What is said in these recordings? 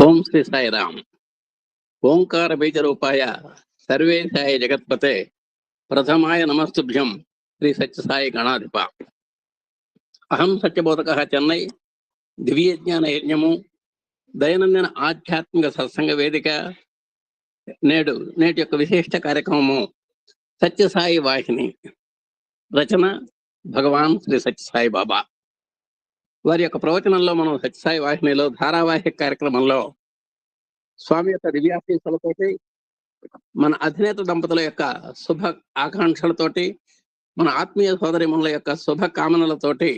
ఓం శ్రీ సాయిరామ్. ఓంకార బీజరూపాయ సర్వేశాయ జగత్పతే ప్రథమాయ నమస్తుభ్యం శ్రీ సత్యసాయి గణాధిప. అహం సత్యబోధక చెన్నై దివ్యజ్ఞాన యజ్ఞము దైనందిన ఆధ్యాత్మిక సత్సంగ వేదిక నేటి యొక్క విశిష్ట కార్యక్రమము సత్యసాయి వాహిని. రచన భగవాన్ శ్రీ సత్యసాయి బాబా. వారి యొక్క ప్రవచనంలో మనం సత్యసాయి వాహినిలో ధారావాహిక కార్యక్రమంలో స్వామి యొక్క దివ్యాశీస్సులతోటి, మన అధినేత దంపతుల యొక్క శుభ ఆకాంక్షలతోటి, మన ఆత్మీయ సోదరిమణుల యొక్క శుభ కామనలతోటి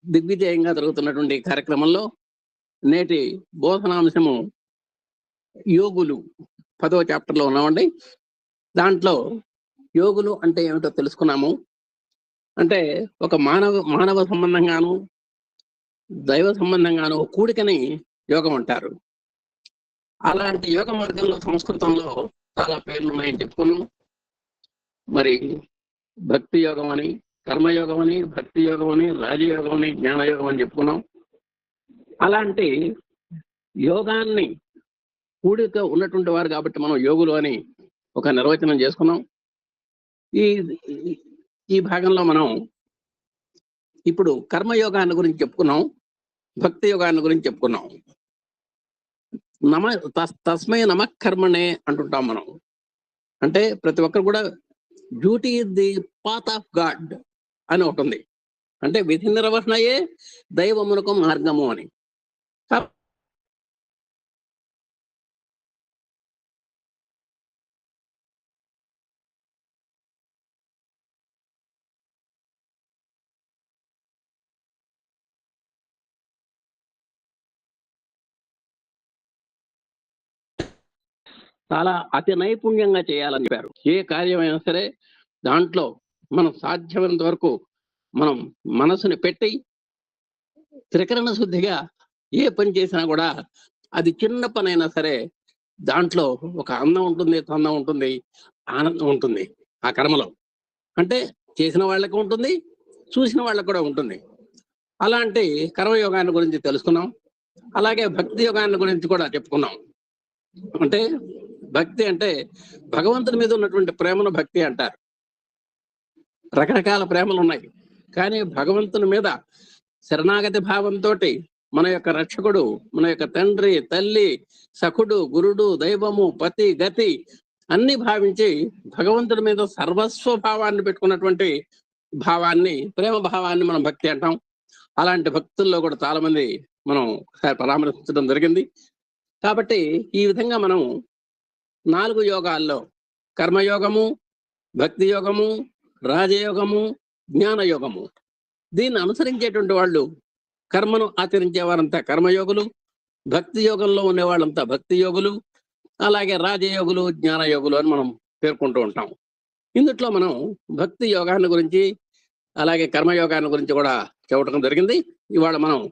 దిగ్విజయంగా జరుగుతున్నటువంటి కార్యక్రమంలో నేటి బోధనాంశము యోగులు 10వ చాప్టర్లో ఉన్నామండి. దాంట్లో యోగులు అంటే ఏమిటో తెలుసుకున్నాము. అంటే ఒక మానవ సంబంధంగాను దైవ సంబంధంగాను కూడికని యోగం అంటారు. అలాంటి యోగ మార్గంలో సంస్కృతంలో చాలా పేర్లు ఉన్నాయని చెప్పుకున్నాం. మరి భక్తి యోగం అని, కర్మయోగం అని, భక్తి యోగం అని, రాజయోగం అని, జ్ఞానయోగం అని చెప్పుకున్నాం. అలాంటి యోగాన్ని కూడిక ఉన్నటువంటి వారు కాబట్టి మనం యోగులు అని ఒక నిర్వచనం చేసుకున్నాం. ఈ భాగంలో మనం ఇప్పుడు కర్మయోగాన్ని గురించి చెప్పుకున్నాం, భక్తి యోగాన్ని గురించి చెప్పుకున్నాం. తస్మై నమః కర్మణే అంటుంటాం మనం. అంటే ప్రతి ఒక్కరు కూడా duty is the path of God అని ఒకటి ఉంది. అంటే విధి నిర్వహణయే దైవమునకు మార్గము అని. చాలా అతి నైపుణ్యంగా చేయాలని చెప్పారు. ఏ కార్యమైనా సరే దాంట్లో మనం సాధ్యమైనంత వరకు మనం మనసుని పెట్టి త్రికరణ శుద్ధిగా ఏ పని చేసినా కూడా అది చిన్న పనైనా సరే దాంట్లో ఒక అందం ఉంటుంది, తందం ఉంటుంది, ఆనందం ఉంటుంది ఆ కర్మలో. అంటే చేసిన వాళ్ళకి ఉంటుంది, చూసిన వాళ్ళకి కూడా ఉంటుంది. అలాంటి కర్మయోగాన్ని గురించి తెలుసుకున్నాం. అలాగే భక్తి యోగాన్ని గురించి కూడా చెప్పుకున్నాం. అంటే భక్తి అంటే భగవంతుని మీద ఉన్నటువంటి ప్రేమను భక్తి అంటారు. రకరకాల ప్రేమలు ఉన్నాయి, కానీ భగవంతుని మీద శరణాగతి భావంతో మన యొక్క రక్షకుడు, మన యొక్క తండ్రి, తల్లి, సఖుడు, గురుడు, దైవము, పతి, గతి అన్ని భావించి భగవంతుడి మీద సర్వస్వ భావాన్ని పెట్టుకున్నటువంటి భావాన్ని, ప్రేమ భావాన్ని మనం భక్తి అంటాం. అలాంటి భక్తుల్లో కూడా చాలా మంది మనం పరామర్శించడం జరిగింది. కాబట్టి ఈ విధంగా మనం 4 యోగాల్లో కర్మయోగము, భక్తి యోగము, రాజయోగము, జ్ఞానయోగము, దీన్ని అనుసరించేటువంటి వాళ్ళు, కర్మను ఆచరించే వారంతా కర్మయోగులు, భక్తి యోగంలో ఉండేవాళ్ళంతా భక్తి యోగులు, అలాగే రాజయోగులు, జ్ఞానయోగులు అని మనం పేర్కొంటూ ఉంటాం. ఇందుట్లో మనం భక్తి యోగాన్ని గురించి అలాగే కర్మయోగాన్ని గురించి కూడా చెప్పడం జరిగింది. ఇవాళ మనం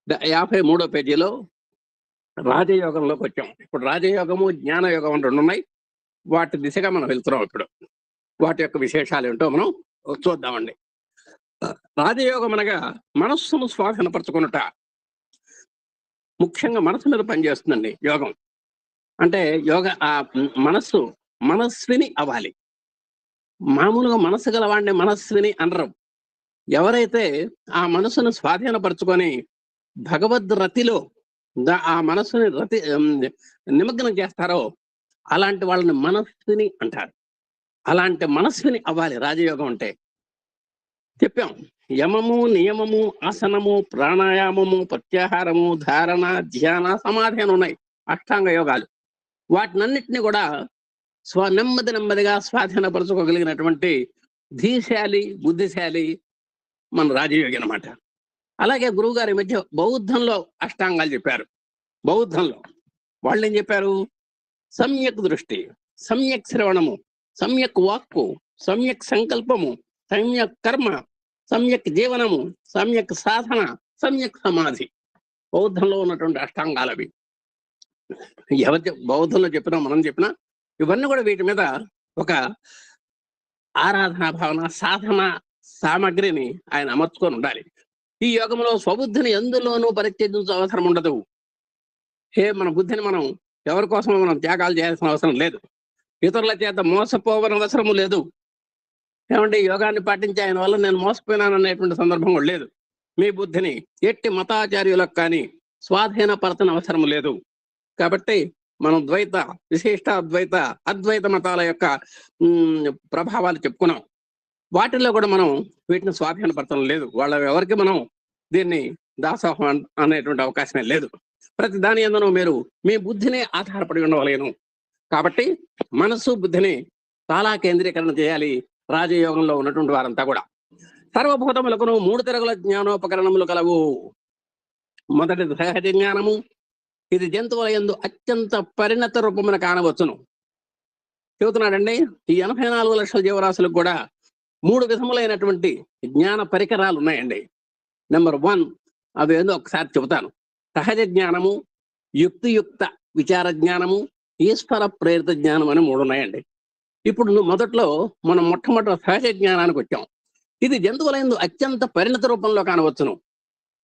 53వ పేజీలో రాజయోగంలోకి వచ్చాం. ఇప్పుడు రాజయోగము, జ్ఞానయోగం అని 2 ఉన్నాయి. వాటి దిశగా మనం వెళ్తున్నాం. ఇప్పుడు వాటి యొక్క విశేషాలు ఏంటో మనం చూద్దామండి. రాజయోగం అనగా మనస్సును స్వాధీనపరచుకున్నట. ముఖ్యంగా మనసు మీద పనిచేస్తుందండి యోగం. అంటే ఆ మనస్విని అవ్వాలి. మామూలుగా మనసు గలవాడిని మనస్విని అనరు. ఎవరైతే ఆ మనసును స్వాధీనపరచుకొని భగవద్ రతిలో ఆ మనస్సుని నిమగ్నం చేస్తారో అలాంటి వాళ్ళని మనస్విని అంటారు. అలాంటి మనస్విని అవ్వాలి రాజయోగం అంటే. చెప్పాం, యమము, నియమము, ఆసనము, ప్రాణాయామము, ప్రత్యాహారము, ధారణ, ధ్యాన, సమాధి అని ఉన్నాయి అష్టాంగ యోగాలు. వాటినన్నిటిని కూడా నెమ్మదిగా స్వాధీనపరచుకోగలిగినటువంటి ధీశాలి, బుద్ధిశాలి మన రాజయోగి అన్నమాట. అలాగే గురువుగారి మధ్య బౌద్ధంలో అష్టాంగాలు చెప్పారు. బౌద్ధంలో వాళ్ళు ఏం చెప్పారు? సమ్యక్ దృష్టి, సమ్యక్ శ్రవణము, సమ్యక్ వాక్కు, సమ్యక్ సంకల్పము, సమ్యక్ కర్మ, సమ్యక్ జీవనము, సమ్యక్ సాధన, సమ్యక్ సమాధి. బౌద్ధంలో ఉన్నటువంటి అష్టాంగాలు అవి. ఎవరు బౌద్ధంలో చెప్పినా మనం చెప్పినా ఇవన్నీ కూడా వీటి మీద ఒక ఆరాధనా భావన, సాధన సామగ్రిని ఆయన అమర్చుకొని ఉండాలి. ఈ యోగంలో స్వబుద్ధిని ఎందులోనూ పరిత్యజించే అవసరం ఉండదు. మన బుద్ధిని మనం ఎవరి కోసం మనం త్యాగాలు చేయాల్సిన అవసరం లేదు. ఇతరుల చేత మోసపోవని అవసరము లేదు. ఏమంటే యోగాన్ని పాటించి ఆయన వల్ల నేను మోసపోయినాను అనేటువంటి సందర్భం కూడా లేదు. మీ బుద్ధిని ఎట్టి మతాచార్యులకు కానీ స్వాధీనపరచని అవసరం లేదు. కాబట్టి మనం ద్వైత, విశిష్ట అద్వైత, అద్వైత మతాల యొక్క ప్రభావాలు చెప్పుకున్నాం. వాటిల్లో కూడా మనం వీటిని స్వాధీనపరచడం లేదు. వాళ్ళ ఎవరికి మనం దీన్ని దాసోహం అనేటువంటి అవకాశమే లేదు. ప్రతి దాని యందును మీరు మీ బుద్ధిని ఆధారపడి ఉండవలేను. కాబట్టి మనస్సు బుద్ధిని చాలా కేంద్రీకరణ చేయాలి రాజయోగంలో ఉన్నటువంటి వారంతా కూడా. సర్వభూతములకును 3 తిరుగుల జ్ఞానోపకరణములు కలవు. మొదటిది సహజ జ్ఞానము. ఇది జంతువుల యందు అత్యంత పరిణత రూపమున కానవచ్చును. చెబుతున్నాడండి, ఈ 84 లక్షల జీవరాశులకు కూడా 3 విధములైనటువంటి జ్ఞాన పరికరాలు ఉన్నాయండి. నెంబర్ 1 అవి ఏందో ఒకసారి చెబుతాను. సహజ జ్ఞానము, యుక్తియుక్త విచార జ్ఞానము, ఈశ్వర ప్రేరిత జ్ఞానం అని 3 ఉన్నాయండి. ఇప్పుడు మొదట్లో మనం మొట్టమొదటి సహజ జ్ఞానానికి వచ్చాం. ఇది జంతువులందు అత్యంత పరిణత రూపంలో కానవచ్చును.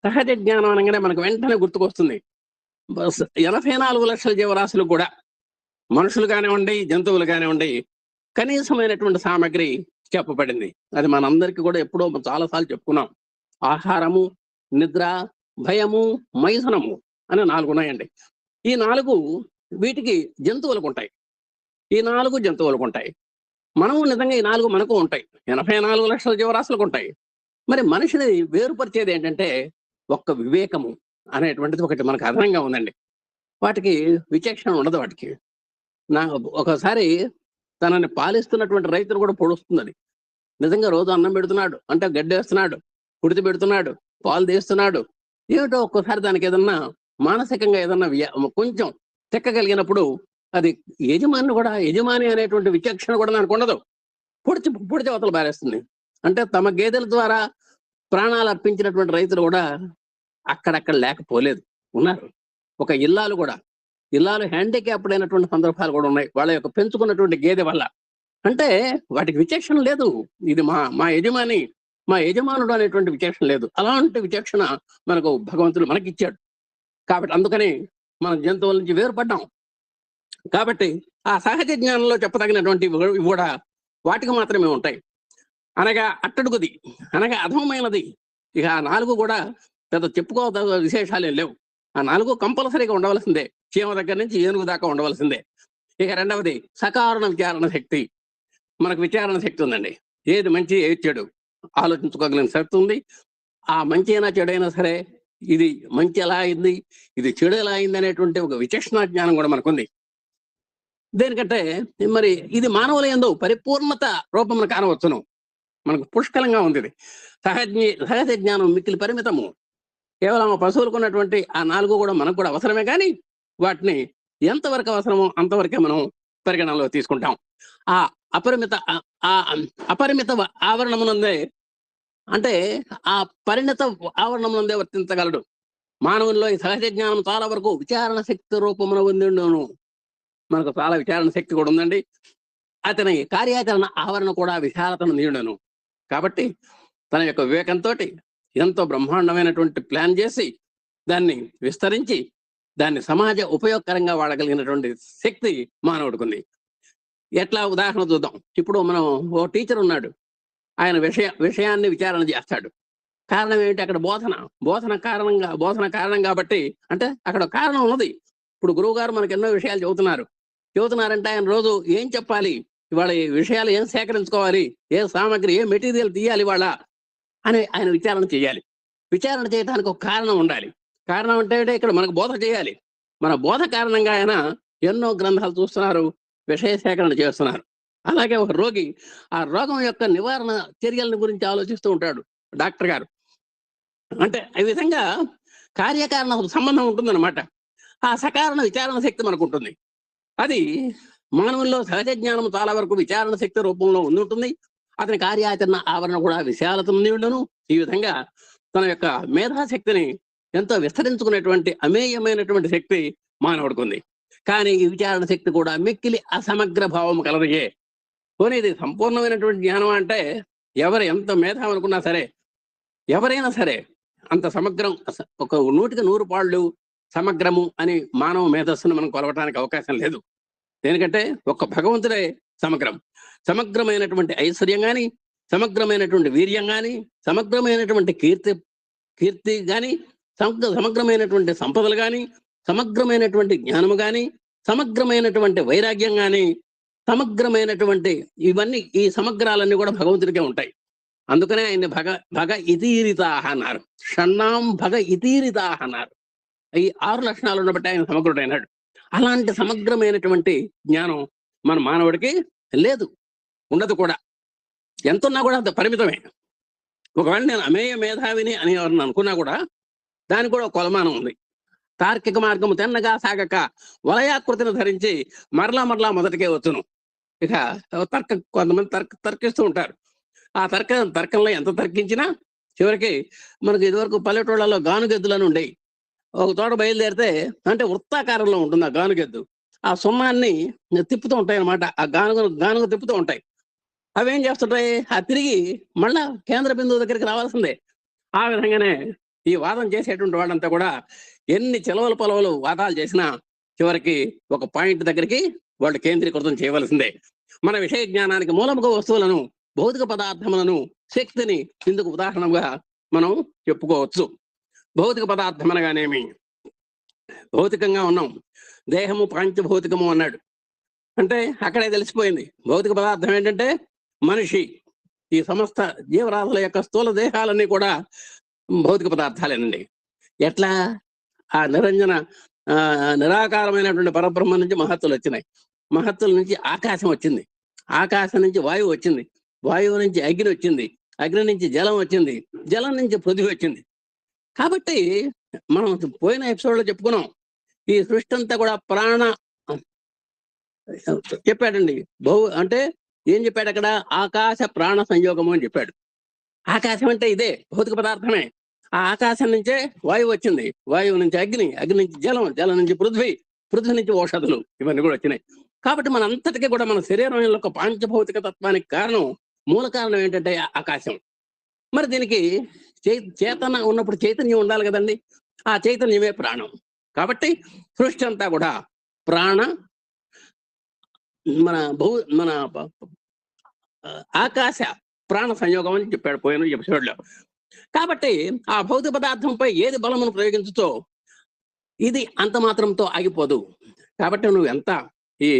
సహజ జ్ఞానం అనగానే మనకు వెంటనే గుర్తుకొస్తుంది 84 లక్షల జీవరాశులు కూడా, మనుషులు కానివ్వండి, జంతువులు కానివ్వండి, కనీసమైనటువంటి సామగ్రి చెప్పబడింది. అది మనందరికీ కూడా ఎప్పుడో చాలాసార్లు చెప్పుకున్నాం. ఆహారము, నిద్ర, భయము, మైథునము అని 4 ఉన్నాయండి. ఈ 4 వీటికి జంతువులకు ఉంటాయి. ఈ 4 జంతువులకు ఉంటాయి. మనము నిజంగా ఈ 4 మనకు ఉంటాయి. 84 లక్షల జీవరాశులకు ఉంటాయి. మరి మనిషిని వేరుపరిచేది ఏంటంటే ఒక్క వివేకము అనేటువంటిది ఒకటి మనకు అదనంగా ఉందండి. వాటికి విచక్షణ ఉండదు. వాటికి ఒకసారి తనని పాలిస్తున్నటువంటి రైతును కూడా పొడుస్తుంది. నిజంగా రోజు అన్నం పెడుతున్నాడు అంటే గడ్డేస్తున్నాడు, కుడితి పెడుతున్నాడు, పాలు తీస్తున్నాడు, ఏమిటో ఒక్కోసారి దానికి ఏదన్నా మానసికంగా ఏదన్నా కొంచెం తెక్కగలిగినప్పుడు అది యజమాని అనేటువంటి విచక్షణ కూడా నాకు ఉండదు. పొడిచి అవతల బారేస్తుంది. అంటే తమ గేదెల ద్వారా ప్రాణాలు అర్పించినటువంటి రైతులు కూడా అక్కడక్కడ లేకపోలేదు, ఉన్నారు. ఒక ఇల్లాలు హ్యాండిక్యాప్డ్ అయినటువంటి సందర్భాలు కూడా ఉన్నాయి వాళ్ళ యొక్క పెంచుకున్నటువంటి గేదె వల్ల. అంటే వాటికి విచక్షణ లేదు. ఇది మా యజమానుడు అనేటువంటి విచక్షణ లేదు. అలాంటి విచక్షణ మనకు భగవంతుడు మనకిచ్చాడు. కాబట్టి అందుకని మన జంతువుల నుంచి వేరుపడ్డాం. కాబట్టి ఆ సహజ జ్ఞానంలో చెప్పదగినటువంటి కూడా వాటికి మాత్రమే ఉంటాయి. అనగా అట్టడుగుది, అనగా అధమమైనది. ఇక ఆ 4 కూడా పెద్ద చెప్పుకోదగ్గ విశేషాలేం లేవు. ఆ 4 కంపల్సరీగా ఉండవలసిందే. చీమ దగ్గర నుంచి ఏనుగు దాకా ఉండవలసిందే. ఇక రెండవది సకారణ విచారణ శక్తి. మనకు విచారణ శక్తి ఉందండి. ఏది మంచి ఏది చెడు ఆలోచించుకోగలిగిన శక్తి ఉంది. ఆ మంచి అయినా చెడైనా సరే ఇది మంచి ఎలా అయింది, ఇది చెడు ఎలా అయింది అనేటువంటి ఒక విచక్షణ జ్ఞానం కూడా మనకుంది. దేనికంటే మరి ఇది మానవుల యందు పరిపూర్ణత రూపమును కానవచ్చును. మనకు పుష్కలంగా ఉంది. ఇది సహజ జ్ఞానం మిక్కిలి పరిమితము. కేవలం పశువులకు ఉన్నటువంటి ఆ 4 కూడా మనకు కూడా అవసరమే, కానీ వాటిని ఎంతవరకు అవసరమో అంతవరకే మనం పరిగణనలో తీసుకుంటాం. ఆ అపరిమిత ఆవరణమునందే, అంటే ఆ పరిణత ఆవరణమునందే వర్తించగలడు. మానవుల్లో ఈ సహజ జ్ఞానం చాలా వరకు విచారణ శక్తి రూపమున ఉందిండును. మనకు చాలా విచారణ శక్తి కూడా ఉందండి. అతని కార్యాచరణ ఆవరణ కూడా విశాలతను నీడను. కాబట్టి తన యొక్క వివేకంతో ఎంతో బ్రహ్మాండమైనటువంటి ప్లాన్ చేసి దాన్ని విస్తరించి దాన్ని సమాజ ఉపయోగకరంగా వాడగలిగినటువంటి శక్తి మానవుడికి. ఎట్లా ఉదాహరణ చూద్దాం. ఇప్పుడు మనం ఓ టీచర్ ఉన్నాడు, ఆయన విషయాన్ని విచారణ చేస్తాడు. కారణం ఏమిటి? అక్కడ బోధన కారణం కాబట్టి, అంటే అక్కడ కారణం ఉన్నది. ఇప్పుడు గురువు గారు మనకు ఎన్నో విషయాలు చెబుతున్నారంటే ఆయన రోజు ఏం చెప్పాలి, ఇవాళ ఈ విషయాలు ఏం సేకరించుకోవాలి, ఏ సామగ్రి, ఏ మెటీరియల్ తీయాలి వాళ్ళ అని ఆయన విచారణ చేయాలి. విచారణ చేయడానికి ఒక కారణం ఉండాలి. కారణం అంటే ఇక్కడ మనకు బోధ చేయాలి. మన బోధ కారణంగా ఆయన ఎన్నో గ్రంథాలు చూస్తున్నారు, విషయ సేకరణ చేస్తున్నారు. అలాగే ఒక రోగి ఆ రోగం యొక్క నివారణ చర్యల గురించి ఆలోచిస్తూ ఉంటాడు డాక్టర్ గారు. అంటే ఈ విధంగా కార్యకారణ సంబంధం ఉంటుందన్నమాట. ఆ సకారణ విచారణ శక్తి మనకు ఉంటుంది. అది మానవుల్లో సహజ జ్ఞానం చాలా వరకు విచారణ శక్తి రూపంలో ఉంటుంది. అతని కార్యాచరణ ఆవరణ కూడా విశాలత ఉండును. ఈ విధంగా తన యొక్క మేధాశక్తిని ఎంతో విస్తరించుకునేటువంటి అమేయమైనటువంటి శక్తి మానవుడికి ఉంది. కానీ ఈ విచారణ శక్తి కూడా మిక్కిలి అసమగ్ర భావం కలదయే. పోనీ ఇది సంపూర్ణమైనటువంటి జ్ఞానం అంటే ఎవరు ఎంత మేధావి అనుకున్నా సరే, ఎవరైనా సరే అంత సమగ్రం, ఒక 100కి 100 పాళ్ళు సమగ్రము అని మానవ మేధస్సును మనం కొలవటానికి అవకాశం లేదు. ఎందుకంటే ఒక్క భగవంతుడే సమగ్రం. సమగ్రమైనటువంటి ఐశ్వర్యం కానీ, సమగ్రమైనటువంటి వీర్యం కానీ, సమగ్రమైనటువంటి కీర్తి కానీ, సమగ్రమైనటువంటి సంపదలు కానీ, సమగ్రమైనటువంటి జ్ఞానము కానీ, సమగ్రమైనటువంటి వైరాగ్యం కానీ, సమగ్రమైనటువంటి ఇవన్నీ, ఈ సమగ్రాలన్నీ కూడా భగవంతుడికే ఉంటాయి. అందుకనే ఆయన భగ ఇతీరితాహ అన్నారు. షణ్ణాం భగ ఇతీరితాహ అన్నారు. ఈ 6 లక్షణాలు ఉన్నబట్టి ఆయన సమగ్రుడైనాడు. అలాంటి సమగ్రమైనటువంటి జ్ఞానం మన మానవుడికి లేదు, ఉండదు కూడా. ఎంతున్నా కూడా అంత పరిమితమే. ఒకవేళ నేను అమేయ మేధావిని అని ఎవరిని అనుకున్నా కూడా దానికి కూడా ఒక కొలమానం ఉంది. తార్కిక మార్గము తెన్నగా సాగక వలయాకృతిని ధరించి మరలా మొదటికే వచ్చును. ఇక కొంతమంది తర్కిస్తూ ఉంటారు. ఆ తర్కంలో ఎంత తర్కించినా చివరికి మనకి ఇదివరకు పల్లెటూళ్ళలో గానుగెద్దులను ఉండేవి. ఒక తోట బయలుదేరితే అంటే వృత్తాకారంలో ఉంటుంది ఆ గానుగెద్దు. ఆ సున్నాన్ని తిప్పుతూ ఉంటాయి అనమాట. ఆ గానుగ తిప్పుతూ ఉంటాయి. అవి ఏం చేస్తుంటాయి, ఆ తిరిగి మళ్ళా కేంద్ర బిందువు దగ్గరికి రావాల్సిందే. ఆ విధంగానే ఈ వాదం చేసేటువంటి వాళ్ళంతా కూడా ఎన్ని చెలవలు పొలవలు వాదాలు చేసినా చివరికి ఒక పాయింట్ దగ్గరికి వాళ్ళు కేంద్రీకృతం చేయవలసిందే. మన విషయ జ్ఞానానికి మూలముగా వస్తువులను, భౌతిక పదార్థములను, శక్తిని ఇందుకు ఉదాహరణగా మనం చెప్పుకోవచ్చు. భౌతిక పదార్థం అనగానేమి, భౌతికంగా ఉన్నాం, దేహము పంచభౌతికము అన్నాడు. అంటే అక్కడే తెలిసిపోయింది. భౌతిక పదార్థం ఏంటంటే మనిషి. ఈ సమస్త జీవరాశుల యొక్క స్థూల దేహాలన్నీ కూడా భౌతిక పదార్థాలేనండి. ఎట్లా? ఆ నిరాకారమైనటువంటి పరబ్రహ్మ నుంచి మహత్తులు వచ్చినాయి. మహత్తుల నుంచి ఆకాశం వచ్చింది. ఆకాశం నుంచి వాయువు వచ్చింది. వాయువు నుంచి అగ్ని వచ్చింది. అగ్ని నుంచి జలం వచ్చింది. జలం నుంచి పృథివీ వచ్చింది. కాబట్టి మనం పోయిన ఎపిసోడ్లో చెప్పుకున్నాం, ఈ సృష్టి అంతా కూడా ప్రాణ చెప్పాడండి. అంటే ఏం చెప్పాడు అక్కడ? ఆకాశ ప్రాణ సంయోగము అని చెప్పాడు. ఆకాశం అంటే ఇదే, భౌతిక పదార్థమే. ఆ ఆకాశం నుంచే వాయువు వచ్చింది. వాయువు నుంచి అగ్ని, అగ్ని నుంచి జలం, జలం నుంచి పృథ్వీ, పృథ్వీ నుంచి ఔషధులు, ఇవన్నీ కూడా వచ్చినాయి. కాబట్టి మన అంతటికీ కూడా మన శరీరం యొక్క పాంచభౌతిక తత్వానికి కారణం, మూల కారణం ఏంటంటే ఆకాశం. మరి దీనికి చేతన ఉన్నప్పుడు చైతన్యం ఉండాలి కదండి. ఆ చైతన్యమే ప్రాణం. కాబట్టి సృష్టి అంతా కూడా ప్రాణ మన ఆకాశ ప్రాణ సంయోగం అని చెప్పాడు పోయిన ఎపిసోడ్లో. కాబట్టి ఆ భౌతిక పదార్థంపై ఏది బలమును ప్రయోగించుతో ఇది అంత మాత్రంతో ఆగిపోదు. కాబట్టి నువ్వు ఎంత ఈ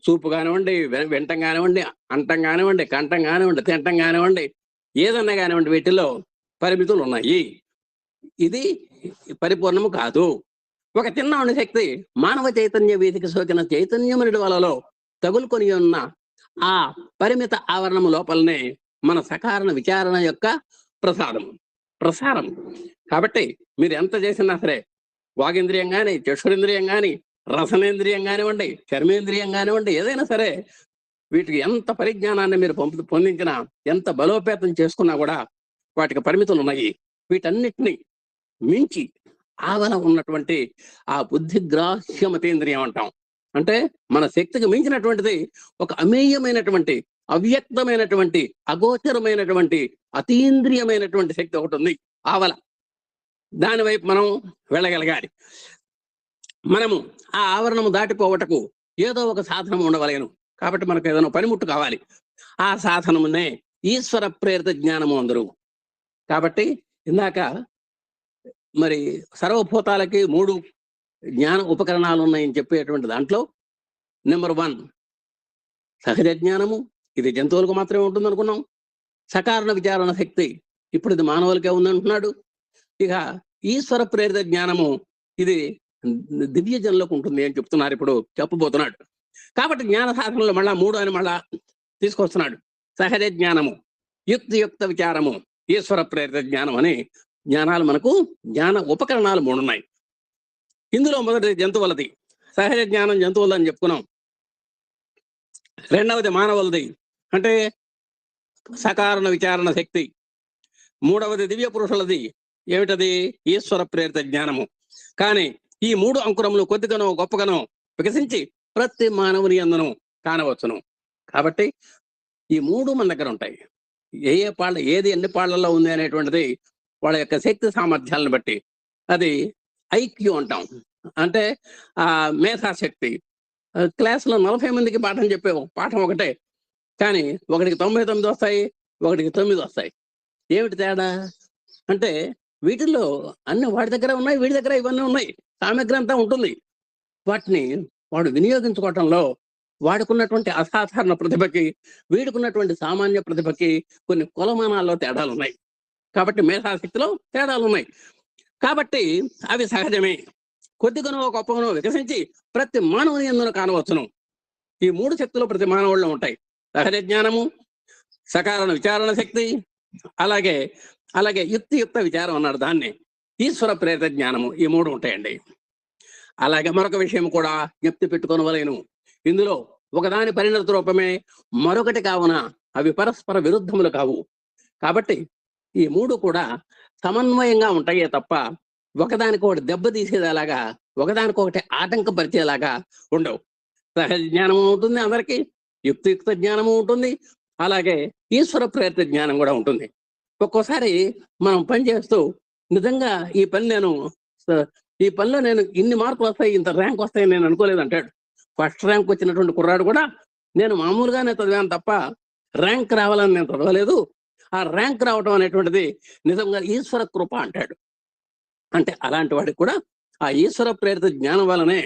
చూపు కానివ్వండి, వింటం కానివ్వండి, అంటం కానివ్వండి, కంఠం కానివ్వండి, తింటం కానివ్వండి, ఏదన్నా కానివ్వండి, వీటిల్లో పరిమితులు ఉన్నాయి. ఇది పరిపూర్ణము కాదు. ఒక చిన్న శక్తి మానవ చైతన్య వీధికి సోకిన చైతన్యమునుడి వలలో తగులుకొని ఉన్న ఆ పరిమిత ఆవరణము లోపలనే మన సకారణ విచారణ యొక్క ప్రసారం. కాబట్టి మీరు ఎంత చేసినా సరే, వాగేంద్రియం కానీ, చక్షురింద్రియం కానీ, రసనేంద్రియం కానివ్వండి, చర్మేంద్రియం కానివ్వండి, ఏదైనా సరే వీటికి ఎంత పరిజ్ఞానాన్ని మీరు పొందించినా, ఎంత బలోపేతం చేసుకున్నా కూడా వాటికి పరిమితులు ఉన్నాయి. వీటన్నిటినీ మించి ఆవల ఉన్నటువంటి ఆ బుద్ధిగ్రాహ్యమతేంద్రియం అంటాం. అంటే మన శక్తికి మించినటువంటిది ఒక అమేయమైనటువంటి, అవ్యక్తమైనటువంటి, అగోచరమైనటువంటి, అతీంద్రియమైనటువంటి శక్తి ఒకటి ఉంది, ఆవల. దాని వైపు మనం వెళ్ళగలగాలి. మనము ఆ ఆవరణము దాటిపోవటకు ఏదో ఒక సాధనం ఉండవలేను. కాబట్టి మనకు ఏదైనా పనిముట్టు కావాలి. ఆ సాధనమునే ఈశ్వర ప్రేరిత జ్ఞానము అందరూ. కాబట్టి ఇందాక మరి సర్వభూతాలకి 3 జ్ఞాన ఉపకరణాలు ఉన్నాయని చెప్పేటువంటి దాంట్లో నెంబర్ 1 సహజ జ్ఞానము. ఇది జంతువులకు మాత్రమే ఉంటుంది అనుకున్నాం. సకారణ విచారణ శక్తి ఇప్పుడు ఇది మానవులకే ఉందంటున్నాడు. ఇక ఈశ్వర ప్రేరిత జ్ఞానము ఇది దివ్య జనులకు ఉంటుంది అని చెప్తున్నారు, ఇప్పుడు చెప్పబోతున్నాడు. కాబట్టి జ్ఞాన సాధనలో మళ్ళా 3 అని మళ్ళా తీసుకొస్తున్నాడు. సహజ జ్ఞానము, యుక్తియుక్త విచారము, ఈశ్వర ప్రేరిత జ్ఞానం అని జ్ఞానాలు మనకు జ్ఞాన ఉపకరణాలు 3 ఉన్నాయి. ఇందులో మొదటిది జంతువులది. సహజ జ్ఞానం జంతువులని చెప్పుకున్నాం. రెండవది మానవులది, అంటే సకారణ విచారణ శక్తి. మూడవది దివ్య పురుషులది, ఏమిటది? ఈశ్వర ప్రేరిత జ్ఞానము. కానీ ఈ 3 అంకురములు కొద్దిగానో గొప్పగానో వికసించి ప్రతి మానవుని యందును కానవచ్చును. కాబట్టి ఈ 3 మన దగ్గర ఉంటాయి. ఏది ఎన్ని పాళ్లలో ఉంది అనేటువంటిది వాళ్ళ యొక్క శక్తి సామర్థ్యాలను బట్టి. అది ఐక్యూ అంటాం. అంటే మేధాశక్తి. క్లాస్‌లో 40 మందికి పాఠం చెప్పే పాఠం ఒకటే. కానీ ఒకడికి 99 వస్తాయి. ఒకడికి 9 వస్తాయి. ఏమిటి తేడా? అంటే వీటిల్లో అన్ని వాడి దగ్గర ఉన్నాయి. వీడి దగ్గర ఇవన్నీ ఉన్నాయి. సామగ్రి అంతా ఉంటుంది. వాటిని వాడు వినియోగించుకోవటంలో వాడికున్నటువంటి అసాధారణ ప్రతిభకి, వీడికున్నటువంటి సామాన్య ప్రతిభకి కొన్ని కొలమానాల్లో తేడాలున్నాయి. కాబట్టి మేధాశక్తిలో తేడాలున్నాయి. కాబట్టి అవి సహజమే. కొద్దిగానో గొప్పగానో వికసించి ప్రతి మానవుని యందున కానవచ్చును. ఈ 3 శక్తులు ప్రతి మానవుల్లో ఉంటాయి. సహజ జ్ఞానము, సకారణ విచారణ శక్తి, అలాగే అలాగే యుక్తియుక్త విచారం అన్నాడు దాన్ని. ఈశ్వర ప్రేరిత జ్ఞానము, ఈ 3 ఉంటాయండి. అలాగే మరొక విషయం కూడా జ్ఞప్తి పెట్టుకొనవలెను. ఇందులో ఒకదాని పరిణత రూపమే మరొకటి కావున అవి పరస్పర విరుద్ధములు కావు. కాబట్టి ఈ 3 కూడా సమన్వయంగా ఉంటాయే తప్ప ఒకదానికొకటి దెబ్బతీసేలాగా, ఒకదానికొకటి ఆటంకపరిచేలాగా ఉండవు. సహజ జ్ఞానం ఉంటుంది అందరికీ, యుక్తియుక్త జ్ఞానము ఉంటుంది, అలాగే ఈశ్వర ప్రేరిత జ్ఞానం కూడా ఉంటుంది. ఒక్కోసారి మనం పని చేస్తూ నిజంగా ఈ పనిలో నేను ఇన్ని మార్కులు వస్తాయి, ఇంత ర్యాంక్ వస్తాయని నేను అనుకోలేదు అంటాడు. ఫస్ట్ ర్యాంక్ వచ్చినటువంటి కుర్రాడు కూడా నేను మామూలుగానే చదివాను తప్ప ర్యాంక్ రావాలని నేను చదవలేదు. ఆ ర్యాంక్ రావడం అనేటువంటిది నిజంగా ఈశ్వర కృప అంటాడు. అంటే అలాంటి వాడికి కూడా ఆ ఈశ్వర ప్రేరిత జ్ఞానం వలనే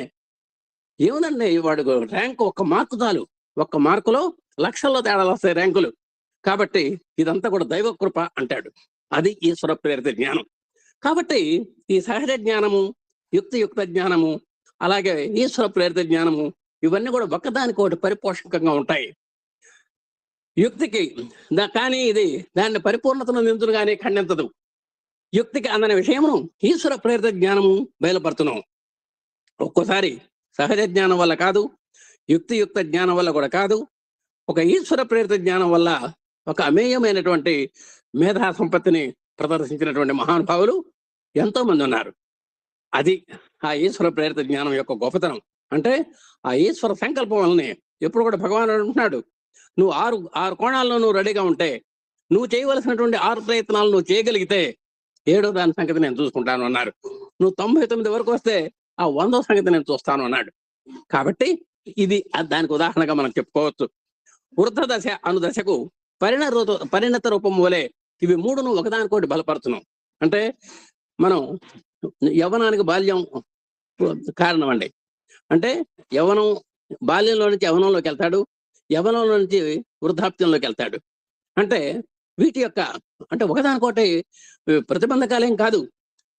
ఏముందండి, వాడు ర్యాంక్ ఒక్క మార్కు చాలు, ఒక్క మార్కులో లక్షల్లో తేడాలు వస్తాయి ర్యాంకులు. కాబట్టి ఇదంతా కూడా దైవ కృప అంటాడు. అది ఈశ్వర ప్రేరిత జ్ఞానం. కాబట్టి ఈ సహజ జ్ఞానము, యుక్తియుక్త జ్ఞానము, అలాగే ఈశ్వర ప్రేరిత జ్ఞానము, ఇవన్నీ కూడా ఒకదానికొకటి పరిపోషకంగా ఉంటాయి. యుక్తికి కానీ ఇది దాన్ని పరిపూర్ణతను నిందును కానీ ఖండించదు. యుక్తికి అందని విషయమును ఈశ్వర ప్రేరిత జ్ఞానము బయలుపడుతున్నాం. ఒక్కోసారి సహజ జ్ఞానం వల్ల కాదు, యుక్తియుక్త జ్ఞానం వల్ల కూడా కాదు, ఒక ఈశ్వర ప్రేరిత జ్ఞానం వల్ల ఒక అమేయమైనటువంటి మేధా సంపత్తిని ప్రదర్శించినటువంటి మహానుభావులు ఎంతో మంది ఉన్నారు. అది ఆ ఈశ్వర ప్రేరిత జ్ఞానం యొక్క గొప్పతనం. అంటే ఆ ఈశ్వర సంకల్పం వల్లనే ఎప్పుడు కూడా భగవానుడు అంటున్నాడు, నువ్వు ఆరు కోణాల్లో నువ్వు రెడీగా ఉంటే, నువ్వు చేయవలసినటువంటి 6 ప్రయత్నాలు నువ్వు చేయగలిగితే 7వ దాని సంగతి నేను చూసుకుంటాను అన్నారు. నువ్వు 99 వరకు వస్తే ఆ 100వ సంగతి నేను చూస్తాను అన్నాడు. కాబట్టి ఇది దానికి ఉదాహరణగా మనం చెప్పుకోవచ్చు. వృద్ధ దశ అను దశకు పరిణత రూపం వలె ఇవి 3ను ఒకదానికోటి బలపరుచును. అంటే మనం యవ్వనానికి బాల్యం కారణం అండి. అంటే యవ్వనం, బాల్యంలో నుంచి యవ్వనంలోకి వెళ్తాడు, యవ్వనంలో నుంచి వృద్ధాప్యంలోకి వెళ్తాడు. అంటే వీటి యొక్క అంటే ఒకదానికోటి ప్రతిబంధకాలేం కాదు,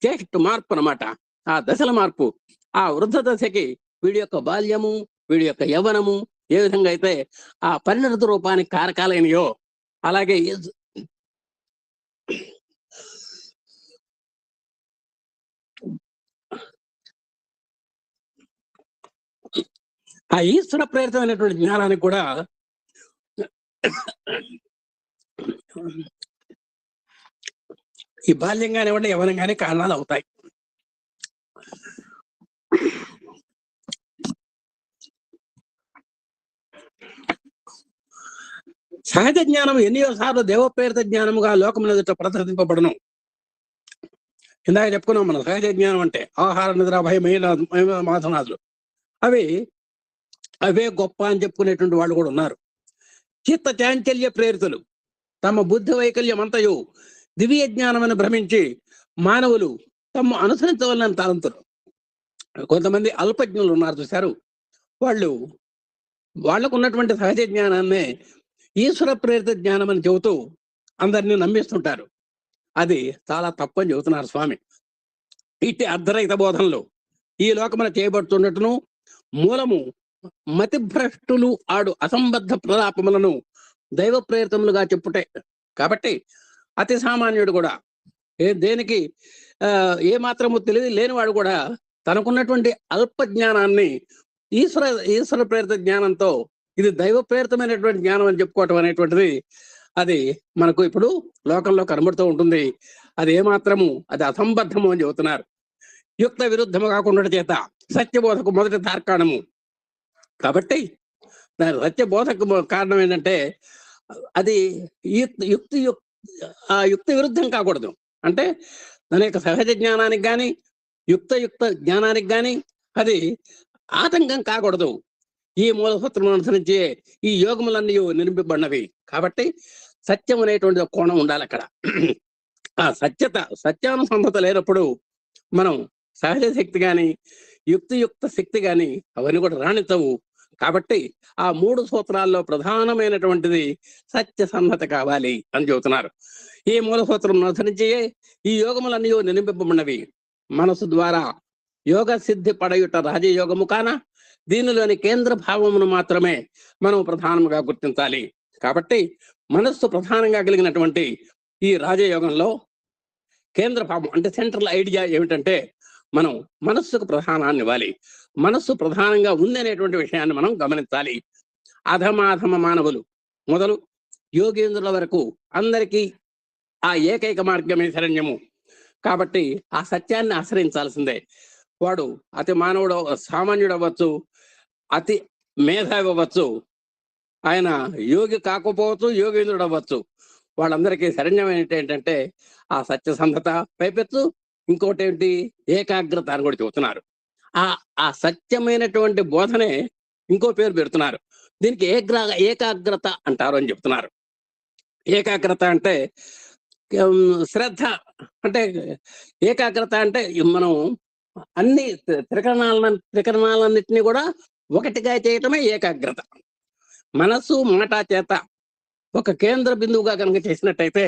జస్ట్ మార్పు అన్నమాట. ఆ దశల మార్పు. ఆ వృద్ధ దశకి వీడి యొక్క బాల్యము, వీడి యొక్క యవ్వనము ఏ విధంగా అయితే ఆ పరిణత రూపానికి కారకాలైనయో, అలాగే ఆ ఈశ్వర ప్రేరితమైనటువంటి జ్ఞానానికి కూడా ఈ బాల్యం కానివ్వండి, యవ్వనం కానీ కారణాలు అవుతాయి. సహజ జ్ఞానం ఎన్నో సార్లు దేవప్రేరిత జ్ఞానముగా లోకమున ఎదుట ప్రదర్శింపబడను. ఇందాక చెప్పుకున్నాం మనం, సహజ జ్ఞానం అంటే ఆహార నిద్ర భయ మాధనాదులు, అవే గొప్ప అని చెప్పుకునేటువంటి వాళ్ళు కూడా ఉన్నారు. చిత్త చాంచల్య ప్రేరితులు తమ బుద్ధి వైకల్యం అంతయు దివ్య జ్ఞానమని భ్రమించి మానవులు తమ అనుసరించవలన తలంతులు. కొంతమంది అల్పజ్ఞులు ఉన్నారు చూశారు, వాళ్ళకు ఉన్నటువంటి సహజ జ్ఞానాన్నే ఈశ్వర ప్రేరిత జ్ఞానం అని చెబుతూ అందరినీ నమ్మిస్తుంటారు. అది చాలా తప్పని చెబుతున్నారు స్వామి. ఇట్టి అర్ధరహిత బోధనలు ఈ లోకమున చేయబడుతున్నట్టును మూలము మతిభ్రష్టులు ఆడు అసంబద్ధ ప్రలాపములను దైవ ప్రేరితములుగా చెప్పుటే. కాబట్టి అతి సామాన్యుడు కూడా దేనికి ఏ మాత్రము తెలివి లేనివాడు కూడా తనకున్నటువంటి అల్ప జ్ఞానాన్ని ఈశ్వర ప్రేరిత జ్ఞానంతో ఇది దైవ ప్రేరితమైనటువంటి జ్ఞానం అని చెప్పుకోవటం అనేటువంటిది అది మనకు ఇప్పుడు లోకంలో కనబడుతూ ఉంటుంది. అది ఏమాత్రము అది అసంబద్ధము అని చెబుతున్నారు. యుక్త విరుద్ధము కాకుండా చేత సత్యబోధకు మొదటి తార్కాణము. కాబట్టి దాని సత్యబోధకు కారణం ఏంటంటే అది యుక్తి విరుద్ధం కాకూడదు. అంటే దాని యొక్క సహజ జ్ఞానానికి కానీ యుక్త జ్ఞానానికి కానీ అది ఆటంకం కాకూడదు. ఈ మూల సూత్రం అనుసరించి ఈ యోగములన్నీ నిర్మింపబడినవి. కాబట్టి సత్యం అనేటువంటి ఒక కోణం ఉండాలి అక్కడ. ఆ సత్యానుసంధత లేనప్పుడు మనం సహజ శక్తి కానీ యుక్త శక్తి కానీ అవన్నీ కూడా రాణించవు. కాబట్టి ఆ 3 సూత్రాల్లో ప్రధానమైనటువంటిది సత్యసంధత కావాలి అని చెబుతున్నారు. ఈ మూల సూత్రం అనుసరించి ఈ యోగములన్నీ నిర్మింపబడినవి. మనసు ద్వారా యోగ సిద్ధి పడయుట రాజయోగము కాన దీనిలోని కేంద్ర భావమును మాత్రమే మనం ప్రధానంగా గుర్తించాలి. కాబట్టి మనస్సు ప్రధానంగా కలిగినటువంటి ఈ రాజయోగంలో కేంద్ర భావం అంటే సెంట్రల్ ఐడియా ఏమిటంటే మనం మనస్సుకు ప్రధానాన్ని ఇవ్వాలి. మనస్సు ప్రధానంగా ఉంది అనేటువంటి విషయాన్ని మనం గమనించాలి. అధమాధమ మానవులు మొదలు యోగేంద్రుల వరకు అందరికీ ఆ ఏకైక మార్గమే శరణ్యము. కాబట్టి ఆ సత్యాన్ని ఆశ్రయించాల్సిందే. వాడు అతి మానవుడు సామాన్యుడు అవ్వచ్చు, అతి మేధావి అవ్వచ్చు, ఆయన యోగి కాకపోవచ్చు, యోగేంద్రుడు అవ్వచ్చు. వాళ్ళందరికీ శరణ్యం ఏంటంటే ఆ సత్యసంధత, పైపెచ్చు ఇంకోటి ఏంటి ఏకాగ్రత అని కూడా చెబుతున్నారు. ఆ సత్యమైనటువంటి బోధనే ఇంకో పేరు పెడుతున్నారు. దీనికి ఏకాగ్రత అంటారు అని చెప్తున్నారు. ఏకాగ్రత అంటే శ్రద్ధ, అంటే ఏకాగ్రత అంటే మనం అన్ని త్రికరణాలన్నింటినీ కూడా ఒకటిగా చేయటమే ఏకాగ్రత. మనసు మాట చేత ఒక కేంద్ర బిందువుగా కనుక చేసినట్టయితే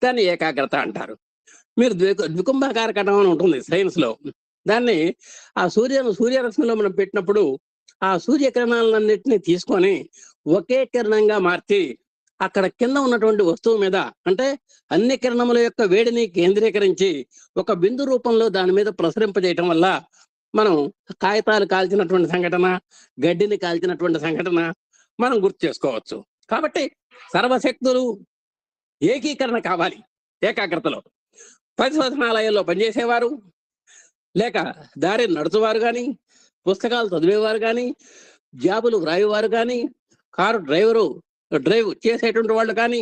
దాన్ని ఏకాగ్రత అంటారు. మీరు ద్వికుంభాకార కటం అని ఉంటుంది సైన్స్ లో. దాన్ని ఆ సూర్యరశ్మిలో మనం పెట్టినప్పుడు ఆ సూర్యకిరణాలన్నింటినీ తీసుకొని ఒకే కిరణంగా మార్చి అక్కడ కింద ఉన్నటువంటి వస్తువు మీద, అంటే అన్ని కిరణముల యొక్క వేడిని కేంద్రీకరించి ఒక బిందు రూపంలో దాని మీద ప్రసరింపజేయటం వల్ల మనం కాగితాలు కాల్చినటువంటి సంఘటన, గడ్డిని కాల్చినటువంటి సంఘటన మనం గుర్తు చేసుకోవచ్చు. కాబట్టి సర్వశక్తులు ఏకీకరణ కావాలి ఏకాగ్రతలో. పరిశోధనాలయాల్లో పనిచేసేవారు, లేక దారి నడుచువారు కానీ, పుస్తకాలు చదివేవారు కానీ, జాబులు వ్రాయేవారు కానీ, కారు డ్రైవ్ చేసేటువంటి వాళ్ళు కానీ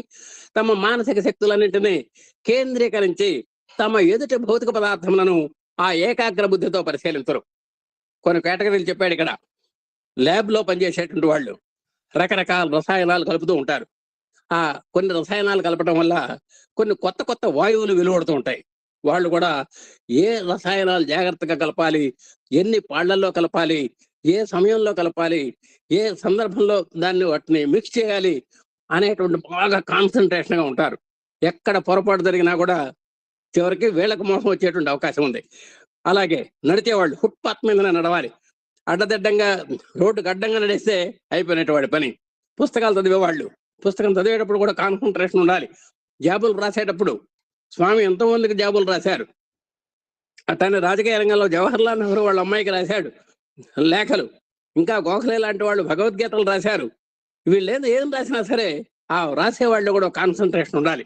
తమ మానసిక శక్తులన్నింటినీ కేంద్రీకరించి తమ ఎదుటి భౌతిక పదార్థములను ఆ ఏకాగ్ర బుద్ధితో పరిశీలించరు. కొన్ని కేటగిరీలు చెప్పాడు ఇక్కడ. ల్యాబ్ లో పనిచేసేటువంటి వాళ్ళు రకరకాల రసాయనాలు కలుపుతూ ఉంటారు. కొన్ని రసాయనాలు కలపడం వల్ల కొన్ని కొత్త వాయువులు వెలువడుతూ ఉంటాయి. వాళ్ళు కూడా ఏ రసాయనాలు జాగ్రత్తగా కలపాలి, ఎన్ని పాళ్లల్లో కలపాలి, ఏ సమయంలో కలపాలి, ఏ సందర్భంలో వాటిని మిక్స్ చేయాలి అనేటువంటి బాగా కాన్సన్ట్రేషన్ గా ఉంటారు. ఎక్కడ పొరపాటు జరిగినా కూడా చివరికి వీళ్ళకు మోసం వచ్చేటువంటి అవకాశం ఉంది. అలాగే నడిచేవాళ్ళు ఫుట్పాత్ మీద నడవాలి. అడ్డదిడ్డంగా రోడ్డుకు అడ్డంగా నడిస్తే అయిపోయినటువంటి పని. పుస్తకాలు చదివేవాళ్ళు పుస్తకం చదివేటప్పుడు కూడా కాన్సన్ట్రేషన్ ఉండాలి. జాబులు రాసేటప్పుడు స్వామి ఎంతో మందికి జాబులు రాశారు. అతని రాజకీయ రంగంలో జవహర్లాల్ నెహ్రూ వాళ్ళ అమ్మాయికి రాశాడు లేఖలు. ఇంకా గోఖలే లాంటి వాళ్ళు భగవద్గీతలు రాశారు. వీళ్ళు ఏం రాసినా సరే ఆ రాసేవాళ్ళు కూడా కాన్సన్ట్రేషన్ ఉండాలి.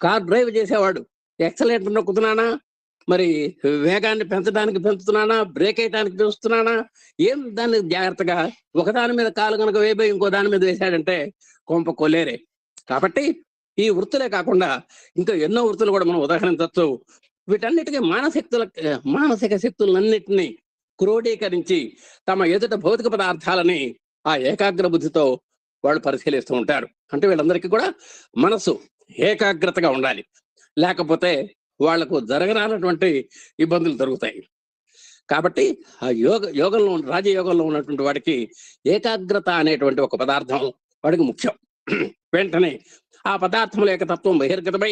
కార్ డ్రైవ్ చేసేవాడు ఎక్సలేటర్ నొక్కుతున్నానా, మరి వేగాన్ని పెంచుతున్నానా, బ్రేక్ వేయటానికి పెంచుతున్నానా, ఏం దాన్ని జాగ్రత్తగా ఒకదాని మీద కాలు కనుక వేయబోయి ఇంకో దాని మీద వేశాడంటే కొంప కొల్లేరే. కాబట్టి ఈ వృత్తులే కాకుండా ఇంకా ఎన్నో వృత్తులు కూడా మనం ఉదాహరించవచ్చు. వీటన్నిటికీ మానసిక శక్తులన్నింటినీ క్రోడీకరించి తమ ఎదుట భౌతిక పదార్థాలని ఆ ఏకాగ్ర బుద్ధితో వాళ్ళు పరిశీలిస్తూ ఉంటారు. అంటే వీళ్ళందరికీ కూడా మనసు ఏకాగ్రతగా ఉండాలి. లేకపోతే వాళ్లకు జరగరానటువంటి ఇబ్బందులు జరుగుతాయి. కాబట్టి ఆ యోగంలో రాజయోగంలో ఉన్నటువంటి వాడికి ఏకాగ్రత అనేటువంటి ఒక పదార్థం వాడికి ముఖ్యం. వెంటనే ఆ పదార్థముల యొక్క తత్వం బహిర్గతమై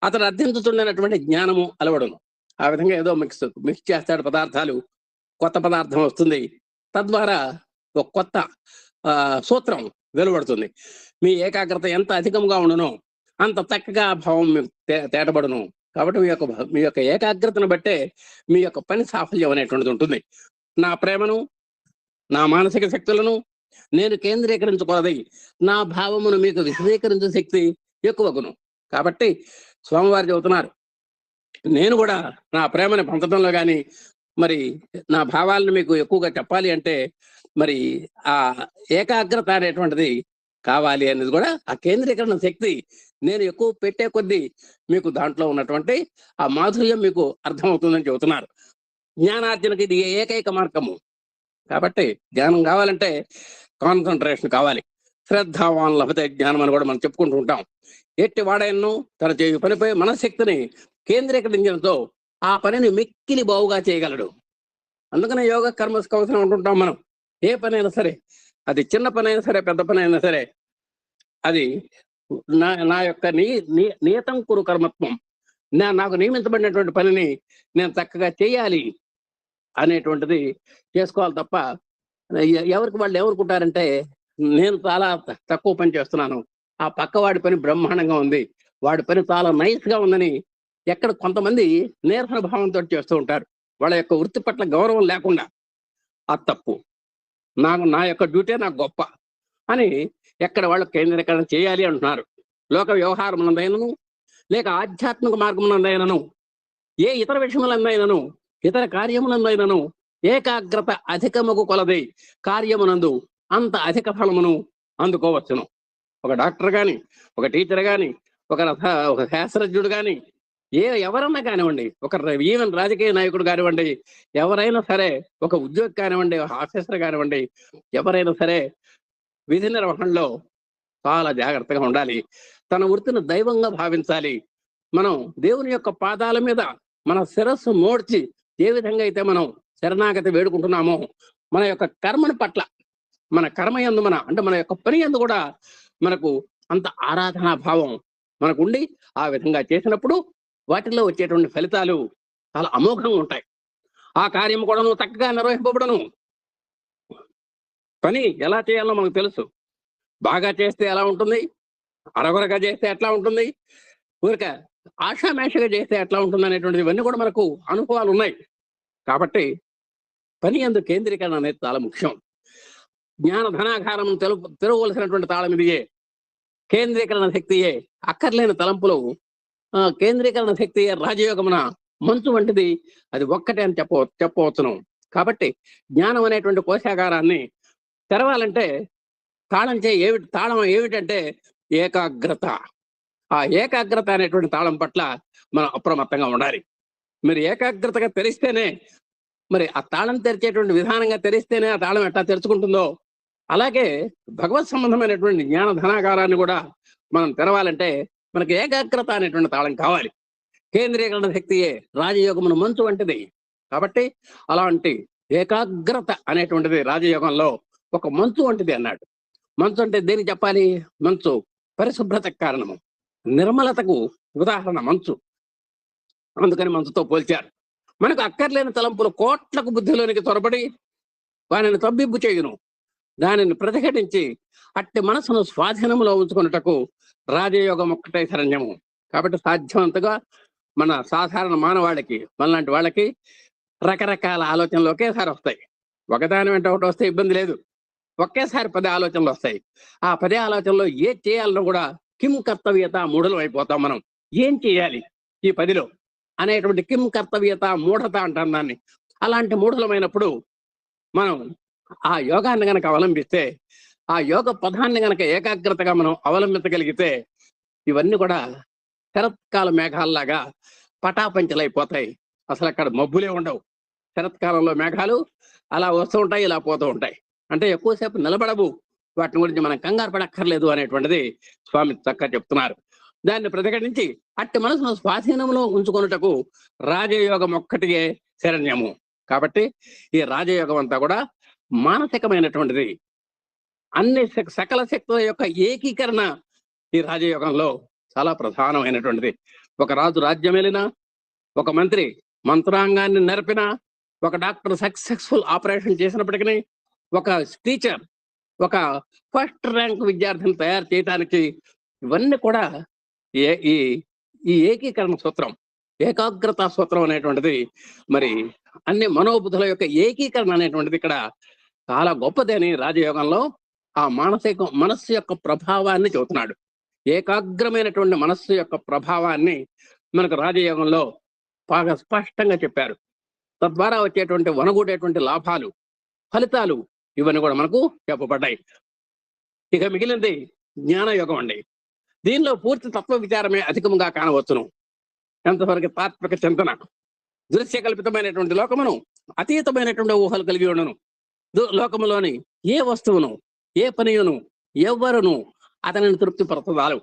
అతను అర్థించుతుండేటువంటి జ్ఞానము అలవడును. ఆ విధంగా ఏదో మిక్స్ చేస్తాడు పదార్థాలు, కొత్త పదార్థం వస్తుంది. తద్వారా ఒక కొత్త సూత్రం వెలువడుతుంది. మీ ఏకాగ్రత ఎంత అధికంగా ఉండునో అంత చక్కగా భావం తేటబడును. కాబట్టి మీ యొక్క ఏకాగ్రతను బట్టే మీ యొక్క పని సాఫల్యం అనేటువంటిది ఉంటుంది. నా ప్రేమను, నా మానసిక శక్తులను నేను కేంద్రీకరించుకోవాలి, నా భావమును మీకు విశదీకరించే శక్తి ఎక్కువగును. కాబట్టి స్వామివారు చెబుతున్నారు, నేను కూడా నా ప్రేమని పంచడంలో కానీ, మరి నా భావాలను మీకు ఎక్కువగా చెప్పాలి అంటే మరి ఆ ఏకాగ్రత అనేటువంటిది కావాలి అనేది కూడా ఆ కేంద్రీకరణ శక్తి నేను ఎక్కువ పెట్టే కొద్దీ మీకు దాంట్లో ఉన్నటువంటి ఆ మాధుర్యం మీకు అర్థమవుతుందని చెబుతున్నారు. జ్ఞానార్జనకి ఇది ఏకైక మార్గము. కాబట్టి జ్ఞానం కావాలంటే కాన్సన్ట్రేషన్ కావాలి. శ్రద్ధావాన్ లభతే జ్ఞానం అని కూడా మనం చెప్పుకుంటూ ఉంటాం. ఎట్టి వాడైనను తన చేయు పనిపై మనశక్తిని కేంద్రీకరించడంతో ఆ పనిని మిక్కిలి బావుగా చేయగలడు. అందుకనే యోగ కర్మ కౌశలం అంటుంటాం మనం. ఏ పనైనా సరే, అది చిన్న పనైనా సరే, పెద్ద పనైనా సరే, అది నా యొక్క నియతం కురు కర్మత్వం, నాకు నియమించబడినటువంటి పనిని నేను చక్కగా చేయాలి అనేటువంటిది చేసుకోవాలి తప్ప ఎవరికి వాళ్ళు ఏమనుకుంటారంటే నేను చాలా తక్కువ పని చేస్తున్నాను, ఆ పక్క వాడి పని బ్రహ్మాండంగా ఉంది, వాడి పని చాలా నైస్ గా ఉందని ఎక్కడ కొంతమంది నీరసన భావంతో చేస్తూ ఉంటారు. వాళ్ళ యొక్క వృత్తి పట్ల గౌరవం లేకుండా. ఆ తప్పు. నా యొక్క డ్యూటీ నాకు గొప్ప అని ఎక్కడ వాళ్ళు కేంద్రీకరణ చేయాలి అంటున్నారు. లోక వ్యవహారమునందైనను లేక ఆధ్యాత్మిక మార్గమునందైనను ఏ ఇతర విషయములందైనను ఇతర కార్యములందైనను ఏకాగ్రత అధికముకు కొలది కార్యమునందు అంత అధిక ఫలమును అందుకోవచ్చును. ఒక డాక్టర్ గాని, ఒక టీచర్ గాని, ఒక శాస్త్రజ్ఞుడు గాని, ఎవరన్నా కానివ్వండి, ఈవెన్ రాజకీయ నాయకుడు కానివ్వండి, ఎవరైనా సరే, ఒక ఉద్యోగి కానివ్వండి, ఆఫీసర్ కానివ్వండి, ఎవరైనా సరే విధి నిర్వహణలో చాలా జాగ్రత్తగా ఉండాలి. తన వృత్తిని దైవంగా భావించాలి. మనం దేవుని యొక్క పాదాల మీద మన శిరస్సు మోడ్చి ఏ విధంగా అయితే మనం శరణాగతి వేడుకుంటున్నామో, మన యొక్క కర్మని పట్ల, మన కర్మ యందు అంటే మన యొక్క పని యందు కూడా మనకు అంత ఆరాధనా భావం మనకు ఉండి ఆ విధంగా చేసినప్పుడు వాటిల్లో వచ్చేటువంటి ఫలితాలు చాలా అమోఘంగా ఉంటాయి. ఆ కార్యం కూడా చక్కగా నిర్వహింపబడను. పని ఎలా చేయాలో మనకు తెలుసు. బాగా చేస్తే ఎలా ఉంటుంది, అరగొరగా చేస్తే ఎట్లా ఉంటుంది, ఊరిక ఆషామేషగా చేస్తే ఎట్లా ఉంటుంది అనేటువంటిది ఇవన్నీ కూడా మనకు అనుభవాలు ఉన్నాయి. కాబట్టి పని యందు కేంద్రీకరణ అనేది చాలా ముఖ్యం. జ్ఞాన ధనాగారం తెరవలసినటువంటి తాళం ఇదియే. కేంద్రీకరణ శక్తియే అక్కర్లేని తలంపులు, కేంద్రీకరణ శక్తియే రాజయోగమున మంచు వంటిది, అది ఒక్కటే అని చెప్పవచ్చును. కాబట్టి జ్ఞానం అనేటువంటి కోశాగారాన్ని తెరవాలంటే తాళం ఏమిటంటే ఏకాగ్రత. ఆ ఏకాగ్రత అనేటువంటి తాళం పట్ల మనం అప్రమత్తంగా ఉండాలి. మీరు ఏకాగ్రతగా తెరిస్తేనే, మరి ఆ తాళం తెరిచేటువంటి విధానంగా తెరిస్తేనే ఆ తాళం ఎట్లా తెరుచుకుంటుందో, అలాగే భగవత్ సంబంధమైనటువంటి జ్ఞాన ధనాగారాన్ని కూడా మనం తెరవాలంటే మనకి ఏకాగ్రత అనేటువంటి తాళం కావాలి. కేంద్రీకరణ శక్తియే రాజయోగమును మంచు వంటిది. కాబట్టి అలాంటి ఏకాగ్రత అనేటువంటిది రాజయోగంలో ఒక మంచు వంటిది అన్నాడు. మంచు అంటే దేనికి చెప్పాలి? మంచు పరిశుభ్రతకు కారణము, నిర్మలతకు ఉదాహరణ మంచు. అందుకని మంచుతో పోల్చారు. మనకు అక్కర్లేని తలంపులు కోట్లకు బుద్ధిలోనికి చొరబడి వానిని తబ్బిబ్బు చేయును. దానిని ప్రతిఘటించి అట్టి మనసును స్వాధీనంలో ఉంచుకున్నటకు రాజయోగం ఒక్కటే శరణ్యము. కాబట్టి సాధ్యమంతగా మన సాధారణ మానవాళికి, మనలాంటి వాళ్ళకి రకరకాల ఆలోచనలు ఒకేసారి వస్తాయి. ఒకదాని వెంట ఒకటి వస్తే ఇబ్బంది లేదు. ఒకేసారి 10 ఆలోచనలు వస్తాయి. ఆ 10 ఆలోచనలో ఏం చేయాలన్నా కూడా కిం కర్తవ్యత మూఢలం అయిపోతాం మనం. ఏం చేయాలి ఈ 10లో అనేటువంటి కిం కర్తవ్యత మూఢత అంటాం దాన్ని. అలాంటి మూఢలమైనప్పుడు మనం ఆ యోగాన్ని గనక అవలంబిస్తే, ఆ యోగ పదాన్ని గనక ఏకాగ్రతగా మనం అవలంబించగలిగితే ఇవన్నీ కూడా శరత్కాల మేఘాల్లాగా పటాపంచలైపోతాయి. అసలు అక్కడ మబ్బులే ఉండవు. శరత్కాలంలో మేఘాలు అలా వస్తూ ఉంటాయి, ఇలా పోతూ ఉంటాయి. అంటే ఎక్కువసేపు నిలబడవు. వాటిని గురించి మనం కంగారు పడక్కర్లేదు అనేటువంటిది స్వామి చక్కగా చెప్తున్నారు. దాన్ని ప్రతిఘటించి అట్టి మనసును స్వాధీనంలో ఉంచుకొనుటకు రాజయోగం ఒక్కటిగే శరణ్యము. కాబట్టి ఈ రాజయోగం అంతా కూడా మానసికమైనటువంటిది. అన్ని సకల శక్తుల యొక్క ఏకీకరణ ఈ రాజయోగంలో చాలా ప్రధానమైనటువంటిది. ఒక రాజు రాజ్యం వెళ్ళినా, ఒక మంత్రి మంత్రాంగాన్ని నెరపినా, ఒక డాక్టర్ సక్సెస్ఫుల్ ఆపరేషన్ చేసినప్పటికీ, ఒక టీచర్ ఒక ఫస్ట్ ర్యాంక్ విద్యార్థిని తయారు చేయడానికి ఇవన్నీ కూడా ఈ ఏకీకరణ సూత్రం, ఏకాగ్రతా సూత్రం అనేటువంటిది, మరి అన్ని మనోబుద్ధుల యొక్క ఏకీకరణ అనేటువంటిది ఇక్కడ చాలా గొప్పది అని రాజయోగంలో ఆ మనస్సు యొక్క ప్రభావాన్ని చెబుతున్నాడు. ఏకాగ్రమైనటువంటి మనస్సు యొక్క ప్రభావాన్ని మనకు రాజయోగంలో బాగా స్పష్టంగా చెప్పారు. తద్వారా వచ్చేటువంటి వనగూడేటువంటి లాభాలు, ఫలితాలు ఇవన్నీ కూడా మనకు చెప్పబడ్డాయి. ఇక మిగిలింది జ్ఞానయోగం అండి. దీనిలో పూర్తి తత్వ విచారమే అధికంగా కానవచ్చును. ఎంతవరకు తాత్విక చింతన, దృశ్య కల్పితమైనటువంటి లోకమును అతీతమైనటువంటి ఊహలు కలిగి ఉండను. లోకములోని ఏ వస్తువును, ఏ పనియును, ఎవ్వరును అతనిని తృప్తిపరచదాలు.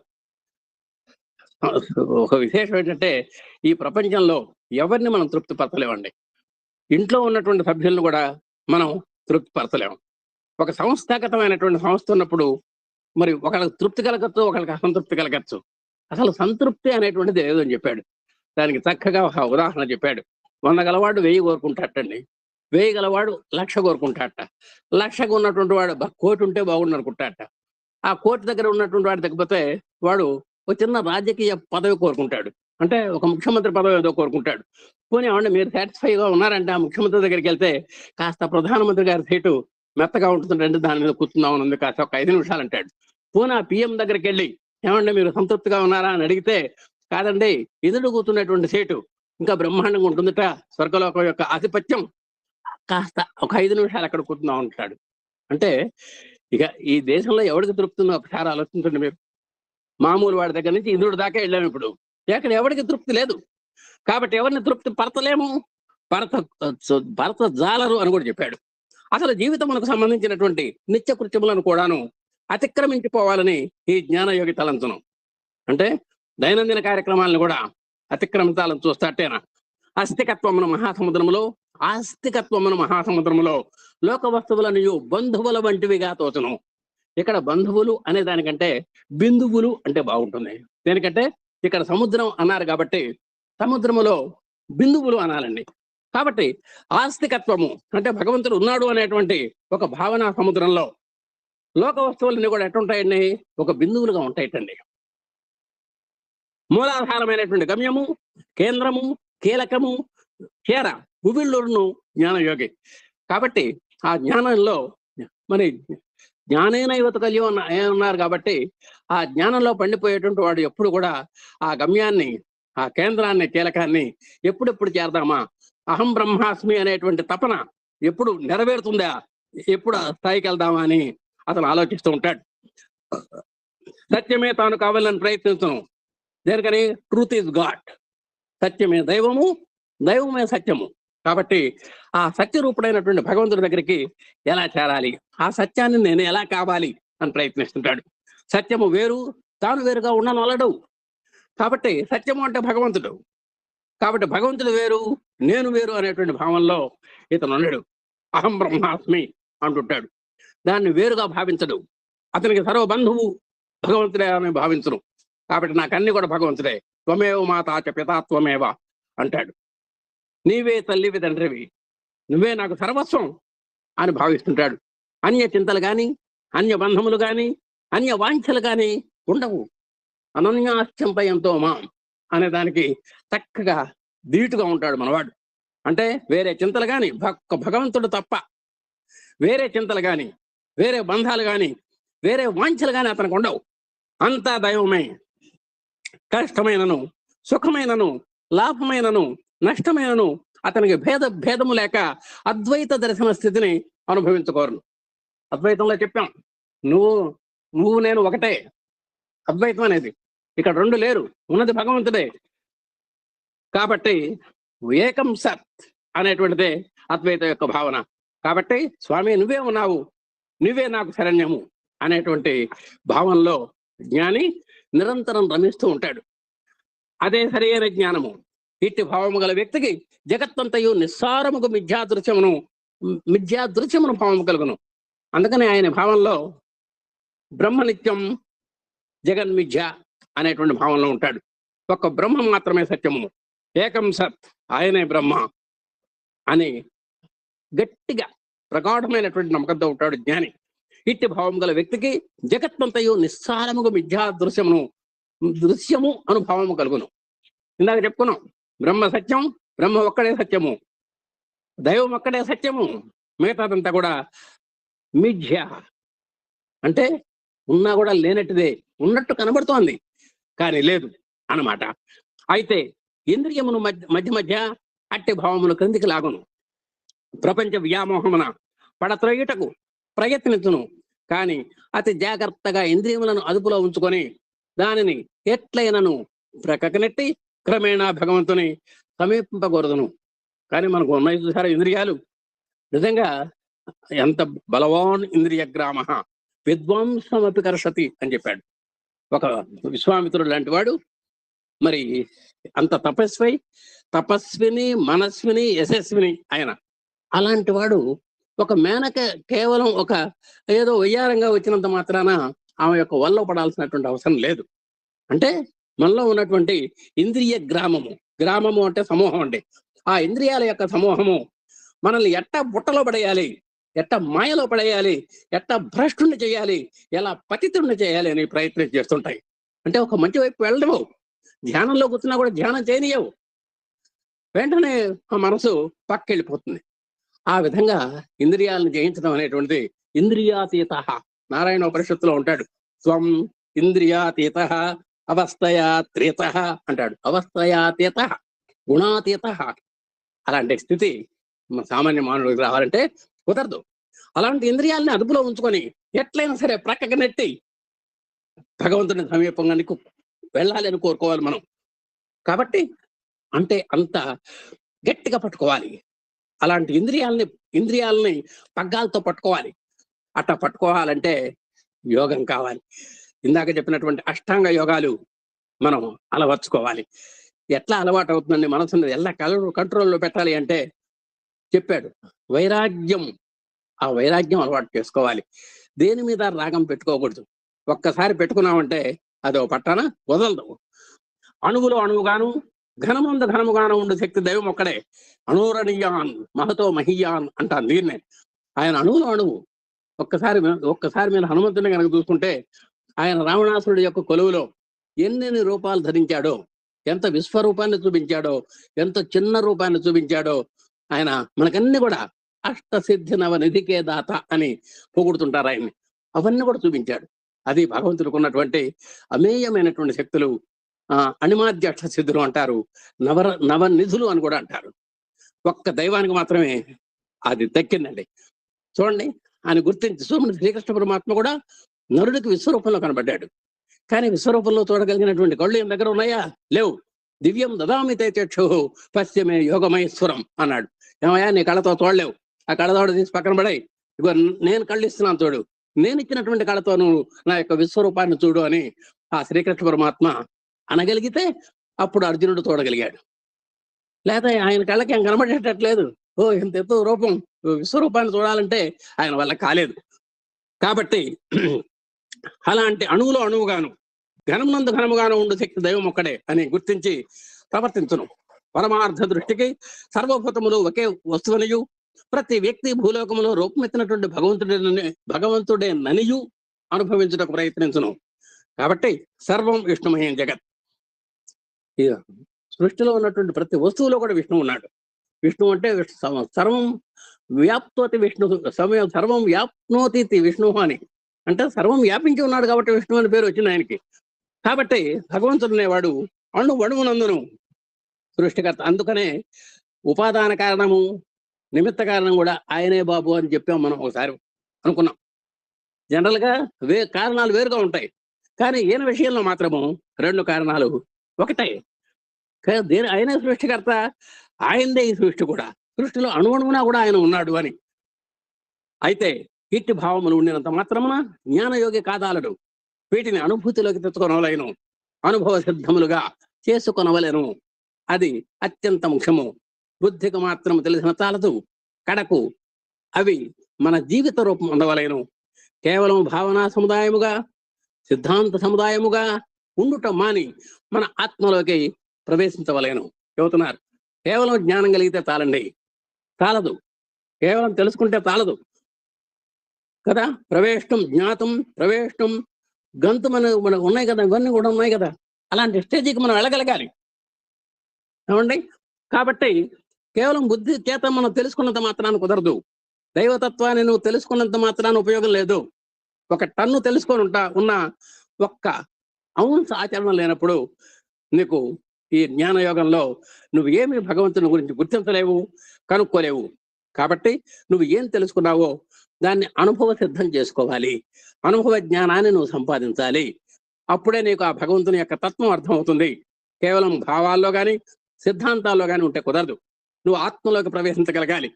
ఒక విశేషం ఏంటంటే, ఈ ప్రపంచంలో ఎవరిని మనం తృప్తిపరచలేమండి. ఇంట్లో ఉన్నటువంటి సభ్యులను కూడా మనం తృప్తిపరచలేము. ఒక సంస్థాగతమైనటువంటి సంస్థ ఉన్నప్పుడు మరి ఒకళ్ళకి తృప్తి కలగచ్చు, ఒకళ్ళకి అసంతృప్తి కలగచ్చు. అసలు సంతృప్తి అనేటువంటిది ఏదో అని చెప్పాడు. దానికి చక్కగా ఒక ఉదాహరణ చెప్పాడు. 100 గలవాడు 1000 కోరుకుంటాటండి, 1000 గలవాడు 1,00,000 కోరుకుంటాట. 1,00,000 ఉన్నటువంటి వాడు 1,00,00,000 ఉంటే బాగుండు అనుకుంటాట. ఆ 1,00,00,000 దగ్గర ఉన్నటువంటి వాడు తగ్గిపోతే వాడు ఒక చిన్న రాజకీయ పదవి కోరుకుంటాడు. అంటే ఒక ముఖ్యమంత్రి పదవి ఏదో కోరుకుంటాడు. పోనీ ఏమంటే మీరు సాటిస్ఫైగా ఉన్నారంటే ఆ ముఖ్యమంత్రి దగ్గరికి వెళ్తే కాస్త ప్రధానమంత్రి గారి సీటు మెత్తగా ఉంటుందంటే దాని మీద కూర్చుందామని ఉంది, కాస్త ఒక 5 నిమిషాలు అంటాడు. పోనీ ఆ పిఎం దగ్గరికి వెళ్ళి ఏమంటే మీరు సంతృప్తిగా ఉన్నారా అని అడిగితే, కాదండి ఎదురు కూర్చున్నటువంటి సీటు ఇంకా బ్రహ్మాండంగా ఉంటుందట, స్వర్గలోకం యొక్క ఆధిపత్యం, కాస్త ఒక 5 నిమిషాలు అక్కడ కూర్చుందాం అంటాడు. అంటే ఇక ఈ దేశంలో ఎవరికి తృప్తుందో ఒకసారి ఆలోచించండి మీరు. మామూలు వాడి దగ్గర నుంచి ఇంద్రుడి దాకా వెళ్ళాము. ఇప్పుడు ఎక్కడ ఎవరికి తృప్తి లేదు. కాబట్టి ఎవరిని తృప్తి పరచలేము, భరత జాలరు అని కూడా చెప్పాడు. అసలు జీవితమునకు సంబంధించినటువంటి నిత్య కృత్యములను కూడాను అతిక్రమించిపోవాలని ఈ జ్ఞానయోగి తలంచును. అంటే దైనందిన కార్యక్రమాలను కూడా అతిక్రమించాలని చూస్తాటేనా. ఆస్తికత్వమును మహాసముద్రములో లోక వస్తువులను బంధువుల వంటివిగా తోచును. ఇక్కడ బంధువులు అనే దానికంటే బిందువులు అంటే బాగుంటుంది. దేనికంటే ఇక్కడ సముద్రం అన్నారు కాబట్టి సముద్రములో బిందువులు అనాలండి. కాబట్టి ఆస్తికత్వము అంటే భగవంతుడు ఉన్నాడు అనేటువంటి ఒక భావన సముద్రంలో లోక వస్తువులన్నీ కూడా ఎట్టుంటాయండి, ఒక బిందువులుగా ఉంటాయటండి. మూలాధారమైనటువంటి గమ్యము, కేంద్రము, కీలకము, చేర ఉవిళ్ళును జ్ఞానయోగి. కాబట్టి ఆ జ్ఞానంలో మరి జ్ఞానేన యువత కలిగి ఉన్నారు కాబట్టి ఆ జ్ఞానంలో పండిపోయేటువంటి వాడు ఎప్పుడు కూడా ఆ గమ్యాన్ని, ఆ కేంద్రాన్ని, కీలకాన్ని ఎప్పుడెప్పుడు చేరదామా, అహం బ్రహ్మాస్మి అనేటువంటి తపన ఎప్పుడు నెరవేరుతుందా, ఎప్పుడు ఆ స్థాయికి వెళ్దామా అని అతను ఆలోచిస్తూ ఉంటాడు. సత్యమే తాను కావాలని ప్రయత్నించను. దేనికని? Truth is God. సత్యమే దైవము, దైవమే సత్యము. కాబట్టి ఆ సత్యరూపుడైనటువంటి భగవంతుడి దగ్గరికి ఎలా చేరాలి, ఆ సత్యాన్ని నేను ఎలా కావాలి అని ప్రయత్నిస్తుంటాడు. సత్యము వేరు, తాను వేరుగా ఉండనొలడు. కాబట్టి సత్యము అంటే భగవంతుడు. కాబట్టి భగవంతుడు వేరు, నేను వేరు అనేటువంటి భావంలో ఇతను ఉన్నాడు. అహం బ్రహ్మాస్మి అంటుంటాడు. దాన్ని వేరుగా భావించడు. అతనికి సర్వబంధువు భగవంతుడే అని భావించను. కాబట్టి నాకన్నీ కూడా భగవంతుడే. త్వమేవ మాతాచ పితా త్వమేవ అంటాడు. నీవే తల్లివి తండ్రివి, నువ్వే నాకు సర్వస్వం అని భావిస్తుంటాడు. అన్య చింతలు కానీ, అన్య బంధములు కానీ, అన్య వాంఛలు కానీ ఉండవు. అనన్యాశ్చంపయంతో మాం అనే దానికి చక్కగా ధీటుగా ఉంటాడు మనవాడు. అంటే వేరే చింతలు కానీ, భగవంతుడు తప్ప వేరే చింతలు కానీ, వేరే బంధాలు కానీ, వేరే వాంఛలు కానీ అతనికి ఉండవు. అంతా దైవమే. కష్టమైనను, సుఖమైనను, లాభమైనను, నష్టమైనను అతనికి భేదము లేక అద్వైత దర్శన స్థితిని అనుభవించుకోరు. అద్వైతంలో చెప్పాం, నువ్వు నేను ఒకటే. అద్వైతం అనేది ఇక్కడ రెండు లేరు, ఉన్నది భగవంతుడే. కాబట్టి ఏకం సత్ అనేటువంటిదే అద్వైత యొక్క భావన. కాబట్టి స్వామి నువ్వే ఉన్నావు, నువ్వే నాకు శరణ్యము అనేటువంటి భావంలో జ్ఞాని నిరంతరం రమిస్తూ ఉంటాడు. అదే సరైన జ్ఞానము. ఇట్టి భావము గల వ్యక్తికి జగత్తంతయు నిస్సారముకు మిథ్యాదృశ్యమును భావము కలుగును. అందుకని ఆయన భావంలో బ్రహ్మనిత్యం జగన్మిథ్య అనేటువంటి భావంలో ఉంటాడు. ఒక్క బ్రహ్మ మాత్రమే సత్యము, ఏకం సత్, ఆయనే బ్రహ్మ అని గట్టిగా ప్రగాఢమైనటువంటి నమ్మకంతో ఉంటాడు జ్ఞాని. ఇట్టి భావం గల వ్యక్తికి జగత్తంతయు నిస్సారముకు దృశ్యము అనుభవము కలుగును. ఇందాక చెప్పుకున్నాం, బ్రహ్మ సత్యం, బ్రహ్మ ఒక్కడే సత్యము, దైవం ఒక్కడే సత్యము, మిగతాదంతా కూడా మిథ్య. అంటే ఉన్నా కూడా లేనట్టుదే, ఉన్నట్టు కనబడుతోంది కానీ లేదు అన్నమాట. అయితే ఇంద్రియమును మధ్య మధ్య అట్టి భావములు క్రిందికి లాగును. ప్రపంచ వ్యామోహమున పడత్రయుటకు ప్రయత్నించును. కానీ అతి జాగ్రత్తగా ఇంద్రియములను అదుపులో ఉంచుకొని దానిని ఎట్లయినను ప్రక్కనెట్టి క్రమేణా భగవంతుని సమీపింపకూడదును. కానీ మనకు ఉన్నాయి చూసారా ఇంద్రియాలు, నిజంగా ఎంత బలవాన్ ఇంద్రియ గ్రామ విద్వాంసమపి కర్షతి అని చెప్పాడు ఒక విశ్వామిత్రుడు లాంటి వాడు. మరి అంత తపస్విని మనస్విని యశస్విని ఆయన. అలాంటి వాడు ఒక మేనక కేవలం ఒక ఏదో వయ్యారంగా వచ్చినంత మాత్రాన ఆమె యొక్క వల్ల పడాల్సినటువంటి అవసరం లేదు. అంటే మనలో ఉన్నటువంటి ఇంద్రియ గ్రామము అంటే సమూహం అండి. ఆ ఇంద్రియాల యొక్క సమూహము మనల్ని ఎట్ట బుట్టలో పడేయాలి, ఎట్ట మాయలో పడేయాలి, ఎట్ట భ్రష్టుని చేయాలి, ఎలా పతితుడిని చేయాలి అని ప్రయత్నం చేస్తుంటాయి. అంటే ఒక మంచి వైపు వెళ్ళడము, ధ్యానంలో కూర్చున్నా కూడా ధ్యానం చేయనియవు, వెంటనే ఆ మనసు పక్కెళ్ళిపోతుంది. ఆ విధంగా ఇంద్రియాలను జయించడం అనేటువంటిది ఇంద్రియాతీత. నారాయణ ఉపనిషత్తులో ఉంటాడు, స్వం ఇంద్రియాతీత అవస్థయాతీత అంటాడు. అవస్థయాతీత గుణాతీత. అలాంటి స్థితి సామాన్య మానవుడికి రావాలంటే కుదరదు. అలాంటి ఇంద్రియాలని అదుపులో ఉంచుకొని ఎట్లయినా సరే ప్రక్కకి నెట్టి భగవంతుని సమీపంగా నీకు వెళ్ళాలి అని కోరుకోవాలి మనం. కాబట్టి అంటే అంత గట్టిగా పట్టుకోవాలి. అలాంటి ఇంద్రియాలని పగ్గాలతో పట్టుకోవాలి. అట్లా పట్టుకోవాలంటే యోగం కావాలి. ఇందాక చెప్పినటువంటి అష్టాంగ యోగాలు మనం అలవర్చుకోవాలి. ఎట్లా అలవాటు అవుతుందండి మనసుని ఎలా కంట్రోల్లో పెట్టాలి అంటే చెప్పాడు, వైరాగ్యం. ఆ వైరాగ్యం అలవాటు చేసుకోవాలి. దేని మీద రాగం పెట్టుకోకూడదు. ఒక్కసారి పెట్టుకున్నామంటే అదో పట్టాన వదలదు. అణువులో అణువుగాను ఘనముందు ఘనముగాను ఉండు శక్తి దైవం ఒక్కడే. అణురణీయాన్ మహతో మహీయాన్ అంటాను దీన్నే. ఆయన అణువులో అణువు. ఒక్కసారి మీరు హనుమంతుని కనుక చూసుకుంటే ఆయన రావణాసురుడి యొక్క కొలువులో ఎన్నెన్ని రూపాలు ధరించాడో, ఎంత విశ్వరూపాన్ని చూపించాడో, ఎంత చిన్న రూపాన్ని చూపించాడో. ఆయన మనకన్నీ కూడా అష్టసిద్ధి నవనిధికే దాత అని పొగుడుతుంటారు ఆయన్ని. అవన్నీ కూడా చూపించాడు. అది భగవంతుడికి ఉన్నటువంటి అమేయమైనటువంటి శక్తులు. అణిమాద్య అష్టసిద్ధులు అంటారు, నవనిధులు అని కూడా అంటారు. ఒక్క దైవానికి మాత్రమే అది దక్కిందండి. చూడండి, ఆయన గుర్తించి శ్రీకృష్ణ పరమాత్మ కూడా నరుడికి విశ్వరూపంలో కనబడ్డాడు. కానీ విశ్వరూపంలో చూడగలిగినటువంటి కళ్ళు ఈయన దగ్గర ఉన్నాయా? లేవు. దివ్యం దదామి తే చక్షు పశ్చిమే యోగమహేశ్వరం అన్నాడు. ఏమయ్యా, నీ కళ్ళతో చూడలేవు, ఆ కళ్ళతోడు తీసి పక్కన పడాయి, ఇగో నేను కళ్ళు ఇస్తున్నాను చూడు, నేను ఇచ్చినటువంటి కళ్ళతో నువ్వు నా యొక్క విశ్వరూపాన్ని చూడు అని ఆ శ్రీకృష్ణ పరమాత్మ అనగలిగితే అప్పుడు అర్జునుడు చూడగలిగాడు. లేదా ఆయన కళ్ళకి ఏం కనబడేటట్లేదు. ఇంత ఎత్తు రూపం, విశ్వరూపాన్ని చూడాలంటే ఆయన వల్ల కాలేదు. కాబట్టి అలాంటి అణువులో అణువుగాను ఘనమునందు ఘనముగాను ఉండు శక్తి దైవం ఒక్కడే అని గుర్తించి ప్రవర్తించును. పరమార్థ దృష్టికి సర్వభూతములు ఒకే వస్తువునియు ప్రతి వ్యక్తి భూలోకములో రూపమెత్తినటువంటి భగవంతుడే ననియు అనుభవించుటకు ప్రయత్నించును. కాబట్టి సర్వం విష్ణుమయం జగత్. సృష్టిలో ఉన్నటువంటి ప్రతి వస్తువులో కూడా విష్ణువు ఉన్నాడు. విష్ణువు అంటే సర్వం వ్యాప్తోతి విష్ణు, సర్వం వ్యాప్నోతి విష్ణు అని అంటే సర్వం వ్యాపించి ఉన్నాడు కాబట్టి విష్ణు అని పేరు వచ్చింది ఆయనకి. కాబట్టి భగవంతుడు అనేవాడు అణువణువునందును సృష్టికర్త. అందుకనే ఉపాదాన కారణము నిమిత్త కారణం కూడా ఆయనే బాబు అని చెప్పాం మనం. ఒకసారి అనుకున్నాం. జనరల్గా కారణాలు వేరుగా ఉంటాయి, కానీ ఈయన విషయంలో మాత్రము రెండు కారణాలు ఒకటే. ఆయనే సృష్టికర్త, ఆయనదే ఈ సృష్టి కూడా. సృష్టిలో అణువణువునా కూడా ఆయన ఉన్నాడు అని. అయితే ఇట్టి భావములు ఉండినంత మాత్రమున జ్ఞానయోగి కాదాలడు వీటిని అనుభూతిలోకి తెచ్చుకొనవలేను, అనుభవ సిద్ధములుగా చేసుకొనవలేను. అది అత్యంత ముఖ్యము. బుద్ధికి మాత్రం తెలిసిన చాలదు, కడకు అవి మన జీవిత రూపం ఉండవలేను. కేవలం భావనా సముదాయముగా సిద్ధాంత సముదాయముగా ఉండుట మాని మన ఆత్మలోకి ప్రవేశించవలేను చెబుతున్నారు. కేవలం జ్ఞానం కలిగితే చాలండి, చాలదు. కేవలం తెలుసుకుంటే చాలదు కదా. ప్రవేశం జ్ఞాతం ప్రవేశం గంతు మనకు ఉన్నాయి కదా, ఇవన్నీ కూడా ఉన్నాయి కదా. అలాంటి స్టేజీకి మనం వెళ్ళగలగాలి ఏమండి. కాబట్టి కేవలం బుద్ధి చేత మనం తెలుసుకున్నంత మాత్రాన్ని కుదరదు. దైవతత్వాన్ని నువ్వు తెలుసుకున్నంత మాత్రాన్ని ఉపయోగం లేదు. ఒక టన్ను తెలుసుకొని ఉన్న ఒక్క అంశ ఆచరణ లేనప్పుడు నీకు ఈ జ్ఞానయోగంలో నువ్వు ఏమి భగవంతుని గురించి గుర్తించలేవు, కనుక్కోలేవు. కాబట్టి నువ్వు ఏం తెలుసుకున్నావో దాన్ని అనుభవ సిద్ధం చేసుకోవాలి. అనుభవ జ్ఞానాన్ని నువ్వు సంపాదించాలి. అప్పుడే నీకు ఆ భగవంతుని యొక్క తత్వం అర్థమవుతుంది. కేవలం భావాల్లో కానీ సిద్ధాంతాల్లో కానీ ఉంటే కుదరదు. నువ్వు ఆత్మలోకి ప్రవేశించగలగాలి.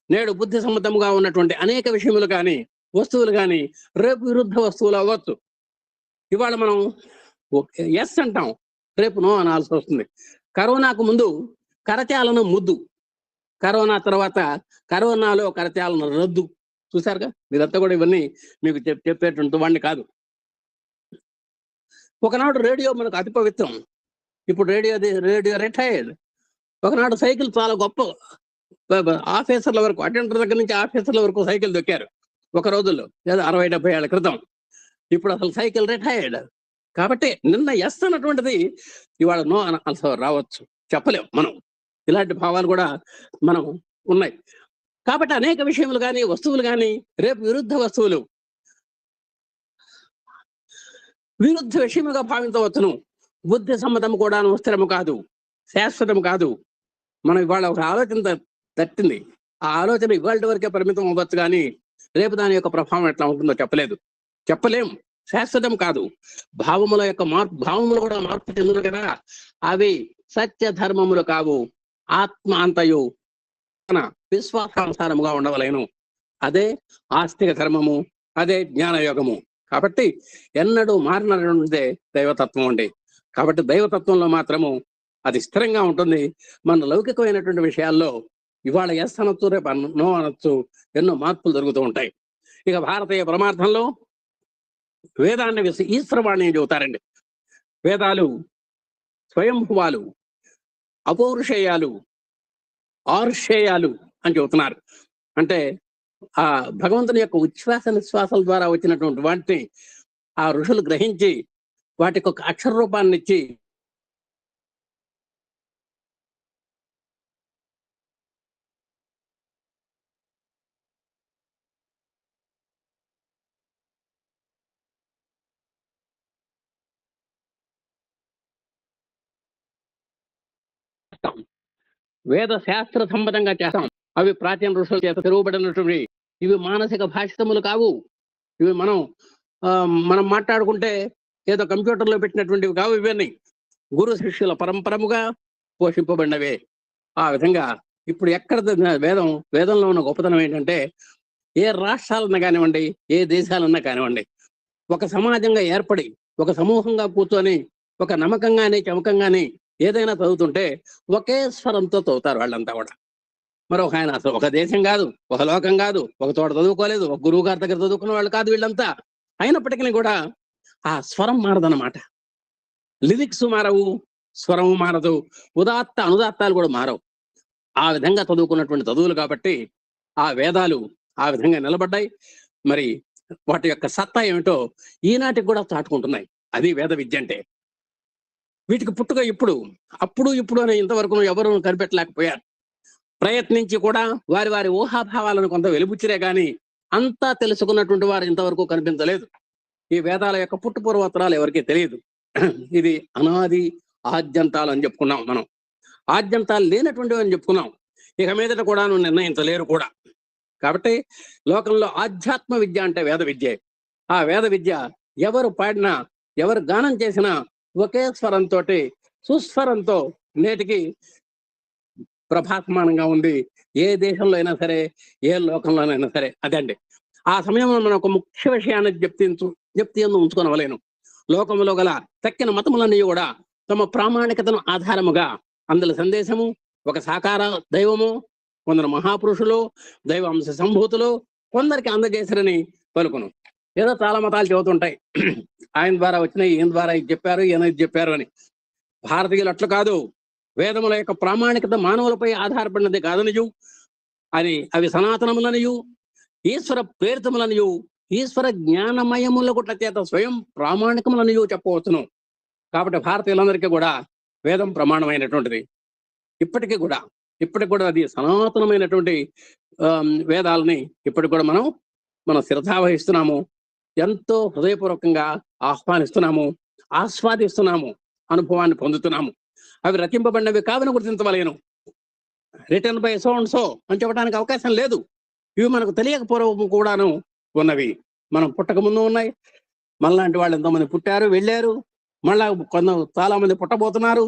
నేడు బుద్ధి సమ్మతముగా ఉన్నటువంటి అనేక విషయములు కానీ, వస్తువులు కానీ రేపు విరుద్ధ వస్తువులు అవ్వచ్చు. ఇవాళ మనం ఎస్ అంటాం, రేపు నో అనాల్సి వస్తుంది. కరోనాకు ముందు కరచాలనం ముద్దు, కరోనా తర్వాత కరోనాలో కరచాలనం రద్దు. చూసారుగా, మీరంతా కూడా ఇవన్నీ మీకు చెప్పేటువంటి వాడిని కాదు. ఒకనాడు రేడియో మనకు అతి పవిత్రం, ఇప్పుడు రేడియో రిటైర్డ్. ఒకనాడు సైకిల్ చాలా గొప్ప, ఆఫీసర్ల వరకు, అటెండర్ దగ్గర నుంచి ఆఫీసర్ల వరకు సైకిల్ దొక్కారు ఒక రోజుల్లో, లేదా 60-70 ఏళ్ల క్రితం. ఇప్పుడు అసలు సైకిల్ రిటైర్డ్. కాబట్టి నిన్న ఎస్ అన్నటువంటిది ఇవాళ నో అసలు రావచ్చు, చెప్పలేం మనం. ఇలాంటి భావాలు కూడా మనం ఉన్నాయి. కాబట్టి అనేక విషయములు కానీ, వస్తువులు కానీ రేపు విరుద్ధ వస్తువులు, విరుద్ధ విషయముగా భావించవచ్చును. బుద్ధి సమ్మతం కూడాను స్థిరము కాదు, శాశ్వతం కాదు. మనం ఇవాళ ఒక ఆలోచన తట్టింది, ఆ ఆలోచన ఇవాళ వరకే పరిమితం అవ్వచ్చు, కానీ రేపు దాని యొక్క ప్రభావం ఎట్లా ఉంటుందో చెప్పలేం. శాశ్వతం కాదు. భావములు కూడా మార్పు చెందును కదా. అవి సత్య ధర్మములు కావు. ఆత్మ అంతయు తన విశ్వాసానుసారముగా ఉండవలేను. అదే ఆస్తిక ధర్మము, అదే జ్ఞానయోగము. కాబట్టి ఎన్నడూ మారినటువంటిదే దైవతత్వం అండి. కాబట్టి దైవతత్వంలో మాత్రము అది స్థిరంగా ఉంటుంది. మన లౌకికమైనటువంటి విషయాల్లో ఇవాళ ఎస్ అనొచ్చు, రేపు నో అనొచ్చు, ఎన్నో మార్పులు జరుగుతూ ఉంటాయి. ఇక భారతీయ పరమార్థంలో వేదాన్ని ఈశ్వరవాణి చెబుతారండి. వేదాలు స్వయంభువాలు, అపౌరుషేయాలు, ఆరుషేయాలు అని చెబుతున్నారు. అంటే ఆ భగవంతుని యొక్క ఉచ్ఛ్వాస నిశ్వాసాల ద్వారా వచ్చినటువంటి వాటిని ఆ ఋషులు గ్రహించి వాటికి ఒక అక్షర రూపాన్ని ఇచ్చి వేద శాస్త్ర సంబంధంగా చేస్తాం. అవి ప్రాచీన ఋషుల చేత తిరుగుబడినటువంటి, ఇవి మానసిక భాషితములు కావు. ఇవి మనం మాట్లాడుకుంటే ఏదో కంప్యూటర్లో పెట్టినటువంటివి కావు. ఇవన్నీ గురు శిష్యుల పరంపరముగా పోషింపబడినవే. ఆ విధంగా ఇప్పుడు ఎక్కడ వేదంలో ఉన్న గొప్పతనం ఏంటంటే, ఏ రాష్ట్రాలన్నా కానివ్వండి, ఏ దేశాలన్నా కానివ్వండి, ఒక సమాజంగా ఏర్పడి ఒక సమూహంగా కూర్చొని ఒక నమ్మకంగాని చమకంగాని ఏదైనా చదువుతుంటే ఒకే స్వరంతో చదువుతారు వాళ్ళంతా కూడా. మరొక ఆయన అసలు ఒక దేశం కాదు, ఒక లోకం కాదు, ఒక చోట చదువుకోలేదు, ఒక గురువు గారి దగ్గర చదువుకున్న వాళ్ళు కాదు వీళ్ళంతా. అయినప్పటికీ కూడా ఆ స్వరం మారదన్నమాట. లిరిక్స్ మారవు, స్వరం మారదు, ఉదాత్త అనుదాత్తాలు కూడా మారవు. ఆ విధంగా చదువుకున్నటువంటి చదువులు కాబట్టి ఆ వేదాలు ఆ విధంగా నిలబడ్డాయి. మరి వాటి యొక్క సత్తా ఏమిటో ఈనాటికి కూడా చాటుకుంటున్నాయి. అది వేద విద్య అంటే. వీటికి పుట్టుక ఇప్పుడు అని ఇంతవరకు ఎవరు కనిపెట్టలేకపోయారు. ప్రయత్నించి కూడా వారి ఊహాభావాలను కొంత వెలుబుచ్చిరే కానీ అంతా తెలుసుకున్నటువంటి వారు ఇంతవరకు కనిపించలేదు. ఈ వేదాల యొక్క పుట్టుపూర్వోత్తరాలు ఎవరికీ తెలియదు. ఇది అనాది ఆద్యంతాలు అని చెప్పుకున్నాం మనం. ఆద్యంతాలు లేనటువంటివి అని చెప్పుకున్నాం. ఇక మీదట కూడా నిర్ణయించలేరు కూడా. కాబట్టి లోకంలో ఆధ్యాత్మ విద్య అంటే వేద విద్యే. ఆ వేద విద్య ఎవరు పాడినా, ఎవరు గానం చేసినా ఒకే స్వరంతో, సుస్వరంతో నేటికి ప్రభాసమానంగా ఉంది. ఏ దేశంలో అయినా సరే, ఏ లోకంలోనైనా సరే. అదండి. ఆ సమయంలో మనం ఒక ముఖ్య విషయాన్ని జ్ఞప్తి ఉంచుకోనవలేను. లోకంలో గల తక్కిన మతములన్నీ కూడా తమ ప్రామాణికతను ఆధారముగా అందుల సందేశము ఒక సాకార దైవము, కొందరు మహాపురుషులు, దైవాంశ సంభూతులు కొందరికి అందజేశారని పలుకును. ఏదో చాలా మతాలు చెబుతుంటాయి, ఆయన ద్వారా వచ్చినాయి, ఈయన ద్వారా ఇది చెప్పారు, ఈయన ఇది చెప్పారు అని. భారతీయులు అట్లు కాదు. వేదముల యొక్క ప్రామాణికత మానవులపై ఆధారపడినది కాదనియు, అవి సనాతనములనియు, ఈశ్వర ప్రేరితములనియు, ఈశ్వర జ్ఞానమయముల చేత స్వయం ప్రామాణికములనియు చెప్పవచ్చును. కాబట్టి భారతీయులందరికీ కూడా వేదం ప్రమాణమైనటువంటిది. ఇప్పటికి కూడా అది సనాతనమైనటువంటి వేదాలని ఇప్పటికి కూడా మనం శ్రద్ధ వహిస్తున్నాము. ఎంతో హృదయపూర్వకంగా ఆహ్వానిస్తున్నాము, ఆస్వాదిస్తున్నాము, అనుభవాన్ని పొందుతున్నాము. అవి రచింపబడినవి కావని గుర్తించవలేను. Return by so and so అని చెప్పడానికి అవకాశం లేదు. ఇవి మనకు తెలియకపోవడం కూడాను ఉన్నవి. మనం పుట్టక ముందు ఉన్నాయి. మనలాంటి వాళ్ళు ఎంతోమంది పుట్టారు, వెళ్ళారు, మళ్ళా చాలా మంది పుట్టబోతున్నారు.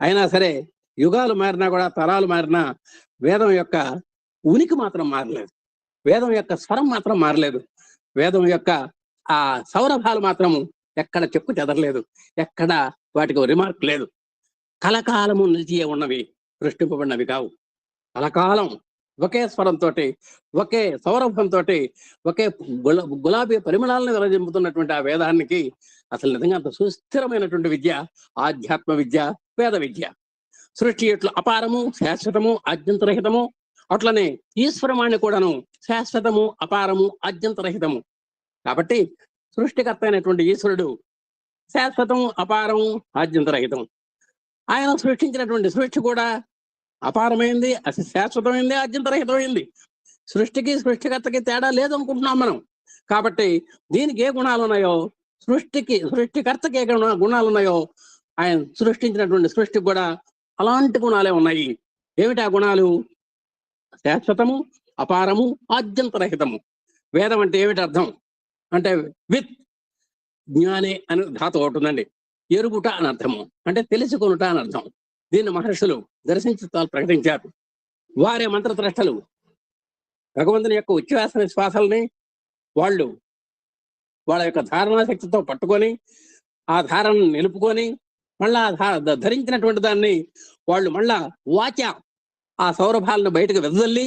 అయినా సరే యుగాలు మారినా కూడా, తరాలు మారినా వేదం యొక్క ఉనికి మాత్రం మారలేదు. వేదం యొక్క స్వరం మాత్రం మారలేదు. వేదం యొక్క ఆ సౌరభాలు మాత్రం ఎక్కడ చెక్కు చెదరలేదు. ఎక్కడ వాటికి రిమార్క్ లేదు. కలకాలము నిలిచియే ఉన్నవి, సృష్టింపబడినవి కావు. కలకాలం ఒకే స్వరంతో, ఒకే సౌరభంతో, ఒకే గులాబీ పరిమళాలను విరజింపుతున్నటువంటి ఆ వేదానికి అసలు నిజంగా అంత సుస్థిరమైనటువంటి విద్య ఆధ్యాత్మ విద్య, వేద విద్య. సృష్టి ఎట్లు అపారము, శాశ్వతము, ఆద్యంతరహితము, అట్లనే ఈశ్వరవాణి కూడాను శాశ్వతము, అపారము, ఆద్యంతరహితము. కాబట్టి సృష్టికర్త అయినటువంటి ఈశ్వరుడు శాశ్వతము, అపారము, ఆద్యంతరహితం. ఆయన సృష్టించినటువంటి సృష్టి కూడా అపారమైంది, శాశ్వతమైంది, ఆద్యంతరహితమైంది. సృష్టికి సృష్టికర్తకి తేడా లేదు అనుకుంటున్నాం మనం. కాబట్టి దీనికి ఏ గుణాలు ఉన్నాయో, సృష్టికర్తకి ఏ గుణాలు ఉన్నాయో, ఆయన సృష్టించినటువంటి సృష్టికి కూడా అలాంటి గుణాలే ఉన్నాయి. ఏమిటి ఆ గుణాలు? శాశ్వతము, అపారము, ఆద్యంతరహితము. వేదం అంటే ఏమిటి అర్థం అంటే, విత్ జ్ఞానే అని ధాతు ఒకటి ఉందండి. ఎరుగుట అని అర్థము, అంటే తెలుసుకొనుట అని అర్థం. దీన్ని మహర్షులు దర్శించి ప్రకటించారు. వారే మంత్రద్రష్టలు. భగవంతుని యొక్క ఉచ్ఛ్వాస నిశ్వాసాలని వాళ్ళు వాళ్ళ యొక్క ధారణా శక్తితో పట్టుకొని, ఆ ధారణను నిలుపుకొని, మళ్ళా ధరించినటువంటి దాన్ని వాళ్ళు మళ్ళా వాచ ఆ సౌరభాలను బయటకు వెదజల్లి,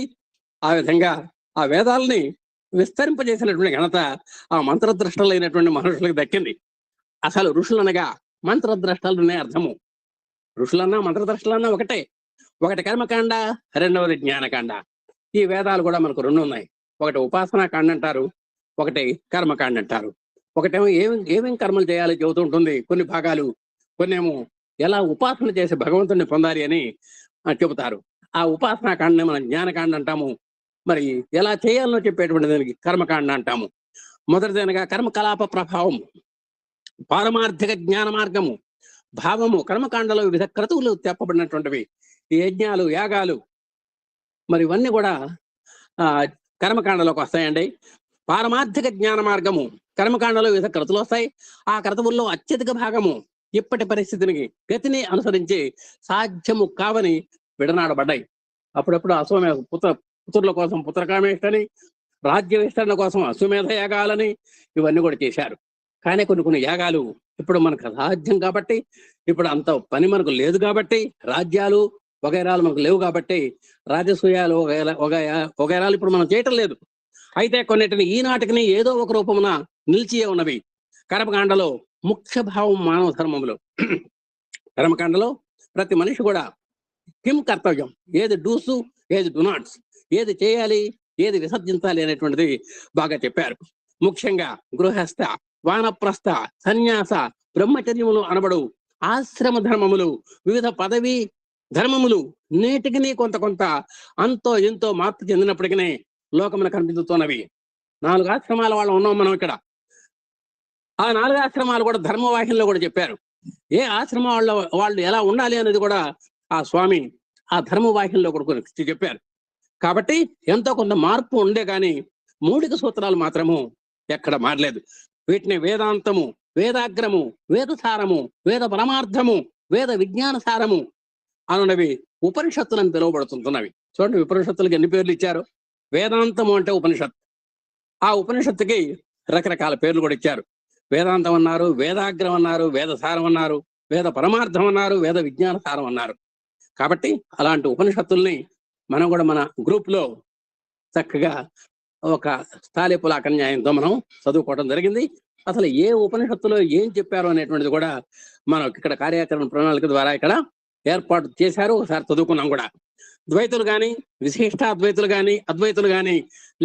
ఆ విధంగా ఆ వేదాలని విస్తరింపజేసినటువంటి ఘనత ఆ మంత్రద్రష్టలైనటువంటి మహర్షులకు దక్కింది. అసలు ఋషులనగా మంత్రద్రష్టలనే అర్థము. ఋషులన్నా మంత్రద్రష్టలన్నా ఒకటే. ఒకటి కర్మకాండ, రెండవది జ్ఞానకాండ. ఈ వేదాలు కూడా మనకు రెండు ఉన్నాయి. ఒకటి ఉపాసనా కాండ అంటారు, ఒకటి కర్మకాండ అంటారు. ఒకటేమో ఏమేం కర్మలు చేయాలి చెబుతూ ఉంటుంది కొన్ని భాగాలు, కొన్నేమో ఎలా ఉపాసన చేసి భగవంతుడిని పొందాలి అని చెబుతారు. ఆ ఉపాసనా కాండని మనం జ్ఞానకాండ అంటాము. మరి ఎలా చేయాలనో చెప్పేటువంటి దానికి కర్మకాండ అంటాము. మొదటిదనగా కర్మకలాప ప్రభావము, పారమార్థిక జ్ఞాన మార్గము, భావము. కర్మకాండలో వివిధ క్రతువులు చెప్పబడినటువంటివి. ఈ యజ్ఞాలు, యాగాలు, మరి ఇవన్నీ కూడా కర్మకాండలోకి వస్తాయండి. పారమార్థిక జ్ఞాన మార్గము, కర్మకాండలో వివిధ క్రతువులు వస్తాయి. ఆ క్రతువుల్లో అత్యధిక భాగము ఇప్పటి పరిస్థితిని, గతిని అనుసరించి సాధ్యము కావని విడనాడబడ్డాయి. అప్పుడప్పుడు పుత్రుల కోసం పుత్రకామేష్టని, రాజ్య విస్తరణ కోసం అశ్వమేధ యాగాలని ఇవన్నీ కూడా చేశారు. కానీ కొన్ని యాగాలు ఇప్పుడు మనకు సాధ్యం కాబట్టి, ఇప్పుడు అంత పని మనకు లేదు కాబట్టి, రాజ్యాలు వగైరాలు మనకు లేవు కాబట్టి, రాజసూయాలు వగైరాలు ఇప్పుడు మనం చేయటం లేదు. అయితే కొన్నిటిని ఈనాటికి ఏదో ఒక రూపమున నిలిచియే ఉన్నవి. కర్మకాండలో ముఖ్య భావం మానవ ధర్మములు. కర్మకాండలో ప్రతి మనిషి కూడా కిం కర్తవ్యం, ఏది డూసు, ఏది డునాట్స్, ఏది చేయాలి, ఏది విసర్జించాలి అనేటువంటిది బాగా చెప్పారు. ముఖ్యంగా గృహస్థ, వానప్రస్థ, సన్యాస, బ్రహ్మచర్యములు అనబడు ఆశ్రమ ధర్మములు, వివిధ పదవి ధర్మములు నేటికి కొంత అంతో ఎంతో మార్పు చెందినప్పటికీ లోకమున కనిపిస్తున్నవి. 4 ఆశ్రమాల వాళ్ళు ఉన్నాం మనం ఇక్కడ. ఆ 4 ఆశ్రమాలు కూడా ధర్మవాహినిలో కూడా చెప్పారు. ఏ ఆశ్రమం వాళ్ళు ఎలా ఉండాలి అనేది కూడా ఆ స్వామి ఆ ధర్మవాహినిలో కూడా చెప్పారు. కాబట్టి ఎంతో కొంత మార్పు ఉండే కానీ మౌలిక సూత్రాలు మాత్రము ఎక్కడ మారలేదు. వీటిని వేదాంతము, వేదాగ్రము, వేదసారము, వేద పరమార్థము, వేద విజ్ఞాన సారము అనునవి ఉపనిషత్తులను పిలువబడుతున్నవి. చూడండి, ఉపనిషత్తులకు ఎన్ని పేర్లు ఇచ్చారు. వేదాంతము అంటే ఉపనిషత్తు. ఆ ఉపనిషత్తుకి రకరకాల పేర్లు కూడా ఇచ్చారు. వేదాంతం అన్నారు, వేదాగ్రం అన్నారు, వేదసారం అన్నారు, వేద పరమార్థం అన్నారు, వేద విజ్ఞాన సారం అన్నారు. కాబట్టి అలాంటి ఉపనిషత్తుల్ని మనం కూడా మన గ్రూప్ లో చక్కగా ఒక స్థాళిపులాక న్యాయంతో మనం చదువుకోవడం జరిగింది. అసలు ఏ ఉపనిషత్తులో ఏం చెప్పారు అనేటువంటిది కూడా మనం ఇక్కడ కార్యాచరణ ప్రణాళిక ద్వారా ఇక్కడ ఏర్పాటు చేశారు. ఒకసారి చదువుకున్నాం కూడా. ద్వైతులు కానీ, విశిష్టాద్వైతులు కానీ, అద్వైతులు కానీ,